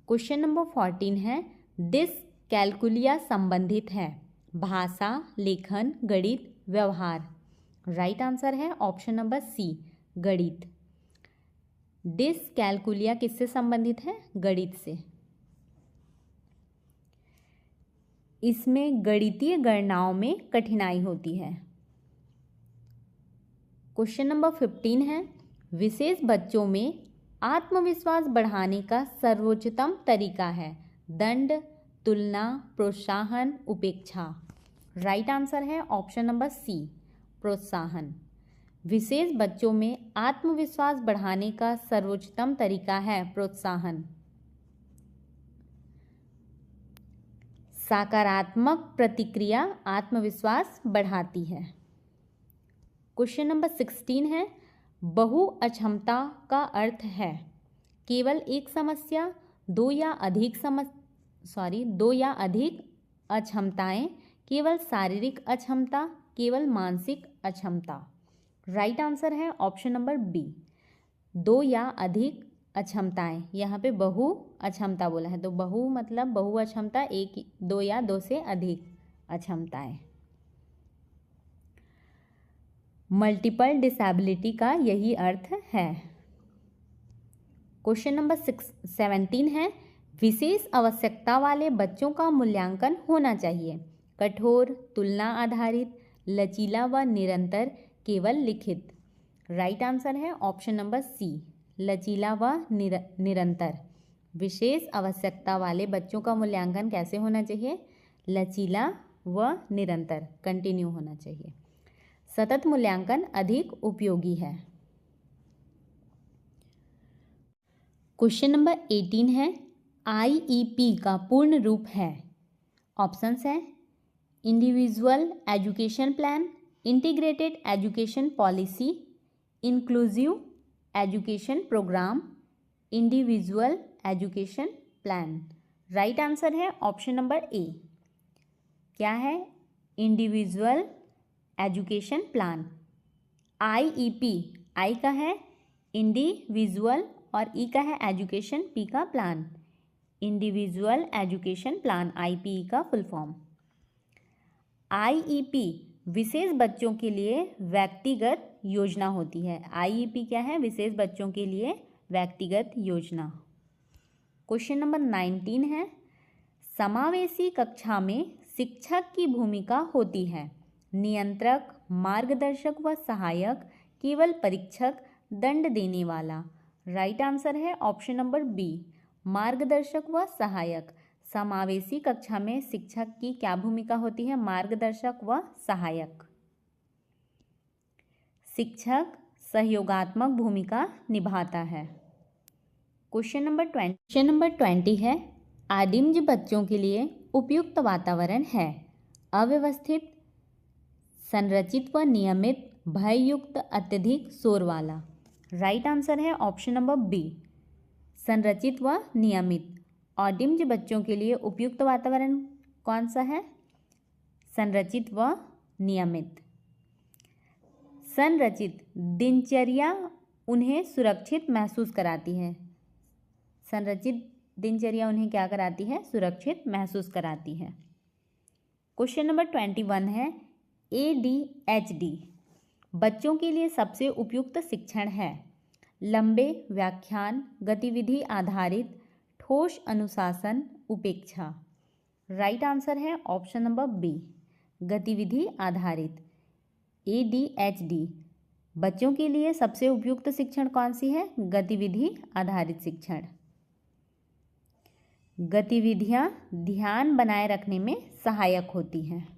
A: क्वेश्चन नंबर 14 है, डिसकैल्कुलिया संबंधित है भाषा, लेखन, गणित, व्यवहार। राइट आंसर है ऑप्शन नंबर सी, गणित। डिसकैल्कुलिया किससे संबंधित है, गणित से। इसमें गणितीय गणनाओं में कठिनाई होती है। क्वेश्चन नंबर 15 है, विशेष बच्चों में आत्मविश्वास बढ़ाने का सर्वोच्चतम तरीका है दंड, तुलना, प्रोत्साहन, उपेक्षा। राइट आंसर है ऑप्शन नंबर सी, प्रोत्साहन। विशेष बच्चों में आत्मविश्वास बढ़ाने का सर्वोच्चतम तरीका है प्रोत्साहन। सकारात्मक प्रतिक्रिया आत्मविश्वास बढ़ाती है। क्वेश्चन नंबर 16 है, बहु अक्षमता का अर्थ है केवल एक समस्या, दो या अधिक अक्षमताएं, केवल शारीरिक अक्षमता, केवल मानसिक अक्षमता। राइट आंसर है ऑप्शन नंबर बी, दो या अधिक अक्षमताएं। यहाँ पे बहु अक्षमता बोला है तो बहु मतलब बहु अक्षमता, एक, दो या दो से अधिक अक्षमताएं। मल्टीपल डिसेबिलिटी का यही अर्थ है। क्वेश्चन नंबर 17 है, विशेष आवश्यकता वाले बच्चों का मूल्यांकन होना चाहिए कठोर, तुलना आधारित, लचीला व निरंतर, केवल लिखित। राइट आंसर है ऑप्शन नंबर सी, लचीला व निरंतर। विशेष आवश्यकता वाले बच्चों का मूल्यांकन कैसे होना चाहिए, लचीला व निरंतर, कंटिन्यू होना चाहिए। सतत मूल्यांकन अधिक उपयोगी है। क्वेश्चन नंबर 18 है, IEP का पूर्ण रूप है। ऑप्शंस है individual education plan, integrated education policy, inclusive education program, individual education plan. Right answer है ऑप्शन नंबर ए। क्या है, individual education plan. IEP I का है इंडिविजुअल और ई का है एजुकेशन, पी का plan. Individual education plan, IPE का फुल फॉर्म। IEP विशेष बच्चों के लिए व्यक्तिगत योजना होती है। IEP क्या है? विशेष बच्चों के लिए व्यक्तिगत योजना। क्वेश्चन नंबर 19 है, समावेशी कक्षा में शिक्षक की भूमिका होती है नियंत्रक, मार्गदर्शक व सहायक, केवल परीक्षक, दंड देने वाला। राइट आंसर है ऑप्शन नंबर बी, मार्गदर्शक व सहायक। समावेशी कक्षा में शिक्षक की क्या भूमिका होती है? मार्गदर्शक व सहायक। शिक्षक सहयोगात्मक भूमिका निभाता है। क्वेश्चन नंबर 20 है, आदिम बच्चों के लिए उपयुक्त वातावरण है अव्यवस्थित, संरचित व नियमित, भययुक्त, अत्यधिक शोर वाला। राइट आंसर है ऑप्शन नंबर बी, संरचित व नियमित। ऑटिज्म बच्चों के लिए उपयुक्त वातावरण कौन सा है? संरचित व नियमित। संरचित दिनचर्या उन्हें सुरक्षित महसूस कराती है। संरचित दिनचर्या उन्हें क्या कराती है? सुरक्षित महसूस कराती है। क्वेश्चन नंबर 21 है, ADHD बच्चों के लिए सबसे उपयुक्त शिक्षण है लंबे व्याख्यान, गतिविधि आधारित, ठोस अनुशासन, उपेक्षा। राइट आंसर है ऑप्शन नंबर बी, गतिविधि आधारित। ADHD बच्चों के लिए सबसे उपयुक्त शिक्षण कौन सी है? गतिविधि आधारित शिक्षण। गतिविधियां ध्यान बनाए रखने में सहायक होती हैं।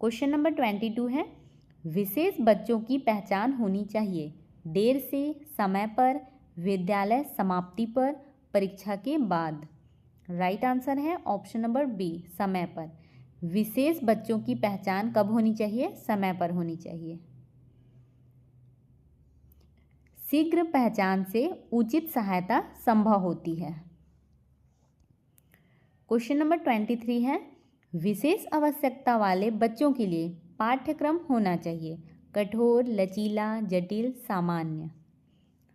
A: क्वेश्चन नंबर 22 है, विशेष बच्चों की पहचान होनी चाहिए देर से, समय पर, विद्यालय समाप्ति पर, परीक्षा के बाद। राइट आंसर है ऑप्शन नंबर बी, समय पर। विशेष बच्चों की पहचान कब होनी चाहिए? समय पर होनी चाहिए। शीघ्र पहचान से उचित सहायता संभव होती है। क्वेश्चन नंबर 23 है, विशेष आवश्यकता वाले बच्चों के लिए पाठ्यक्रम होना चाहिए कठोर, लचीला, जटिल, सामान्य।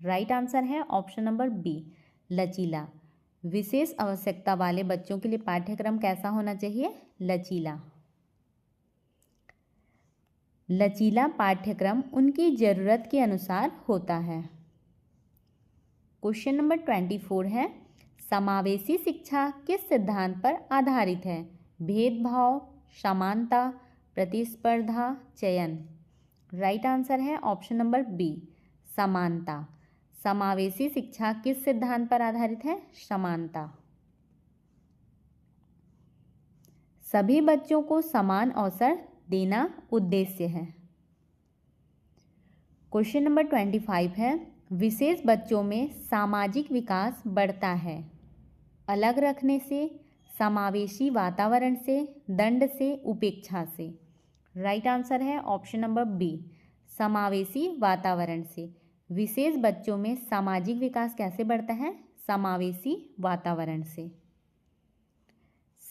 A: राइट आंसर है ऑप्शन नंबर बी, लचीला। विशेष आवश्यकता वाले बच्चों के लिए पाठ्यक्रम कैसा होना चाहिए? लचीला। लचीला पाठ्यक्रम उनकी ज़रूरत के अनुसार होता है। क्वेश्चन नंबर 24 है, समावेशी शिक्षा किस सिद्धांत पर आधारित है? भेदभाव, समानता, प्रतिस्पर्धा, चयन। राइट आंसर है ऑप्शन नंबर बी, समानता। समावेशी शिक्षा किस सिद्धांत पर आधारित है? समानता। सभी बच्चों को समान अवसर देना उद्देश्य है। क्वेश्चन नंबर 25 है, विशेष बच्चों में सामाजिक विकास बढ़ता है अलग रखने से, समावेशी वातावरण से, दंड से, उपेक्षा से। राइट आंसर है ऑप्शन नंबर बी, समावेशी वातावरण से। विशेष बच्चों में सामाजिक विकास कैसे बढ़ता है? समावेशी वातावरण से।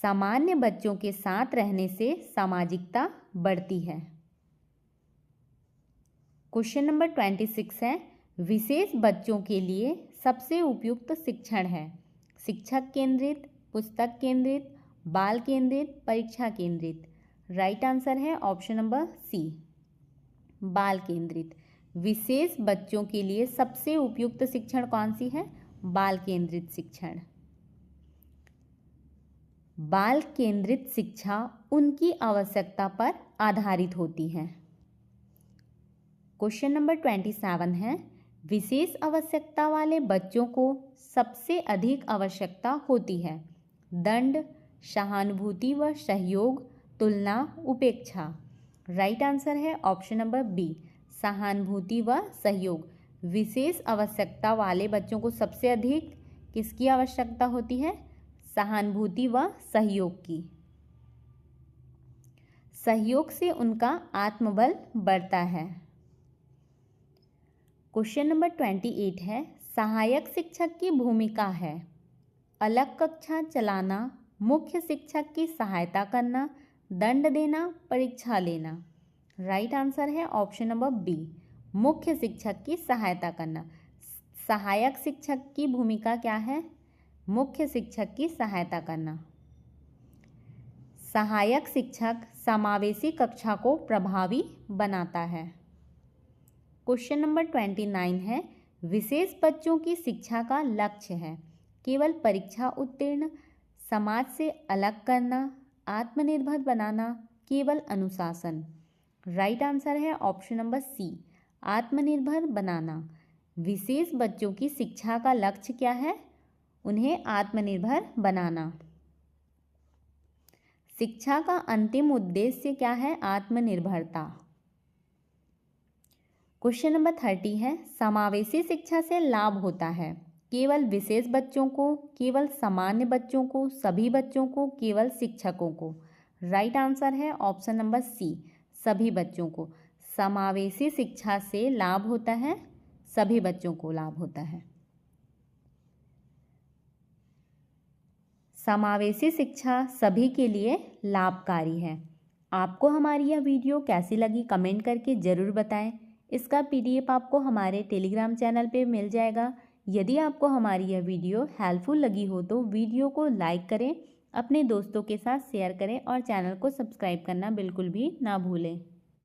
A: सामान्य बच्चों के साथ रहने से सामाजिकता बढ़ती है। क्वेश्चन नंबर 26 है, विशेष बच्चों के लिए सबसे उपयुक्त शिक्षण है शिक्षक केंद्रित, पुस्तक केंद्रित, बाल केंद्रित, परीक्षा केंद्रित। राइट आंसर है ऑप्शन नंबर सी, बाल केंद्रित। विशेष बच्चों के लिए सबसे उपयुक्त शिक्षण कौन सी है? बाल केंद्रित शिक्षण। बाल केंद्रित शिक्षा उनकी आवश्यकता पर आधारित होती है। क्वेश्चन नंबर 27 है, विशेष आवश्यकता वाले बच्चों को सबसे अधिक आवश्यकता होती है दंड, सहानुभूति व सहयोग, तुलना, उपेक्षा। राइट आंसर है ऑप्शन नंबर बी, सहानुभूति व सहयोग। विशेष आवश्यकता वाले बच्चों को सबसे अधिक किसकी आवश्यकता होती है? सहानुभूति व सहयोग की। सहयोग से उनका आत्मबल बढ़ता है। क्वेश्चन नंबर 28 है, सहायक शिक्षक की भूमिका है अलग कक्षा चलाना, मुख्य शिक्षक की सहायता करना, दंड देना, परीक्षा लेना। राइट आंसर है ऑप्शन नंबर बी, मुख्य शिक्षक की सहायता करना। सहायक शिक्षक की भूमिका क्या है? मुख्य शिक्षक की सहायता करना। सहायक शिक्षक समावेशी कक्षा को प्रभावी बनाता है। क्वेश्चन नंबर 29 है, विशेष बच्चों की शिक्षा का लक्ष्य है केवल परीक्षा उत्तीर्ण, समाज से अलग करना, आत्मनिर्भर बनाना, केवल अनुशासन। राइट आंसर है ऑप्शन नंबर सी, आत्मनिर्भर बनाना। विशेष बच्चों की शिक्षा का लक्ष्य क्या है? उन्हें आत्मनिर्भर बनाना। शिक्षा का अंतिम उद्देश्य क्या है? आत्मनिर्भरता। क्वेश्चन नंबर 30 है, समावेशी शिक्षा से लाभ होता है केवल विशेष बच्चों को, केवल सामान्य बच्चों को, सभी बच्चों को, केवल शिक्षकों को। राइट आंसर है ऑप्शन नंबर सी, सभी बच्चों को। समावेशी शिक्षा से लाभ होता है, सभी बच्चों को लाभ होता है। समावेशी शिक्षा सभी के लिए लाभकारी है। आपको हमारी यह वीडियो कैसी लगी कमेंट करके ज़रूर बताएं। इसका PDF आपको हमारे टेलीग्राम चैनल पे मिल जाएगा। यदि आपको हमारी यह वीडियो हेल्पफुल लगी हो तो वीडियो को लाइक करें, अपने दोस्तों के साथ शेयर करें और चैनल को सब्सक्राइब करना बिल्कुल भी ना भूलें।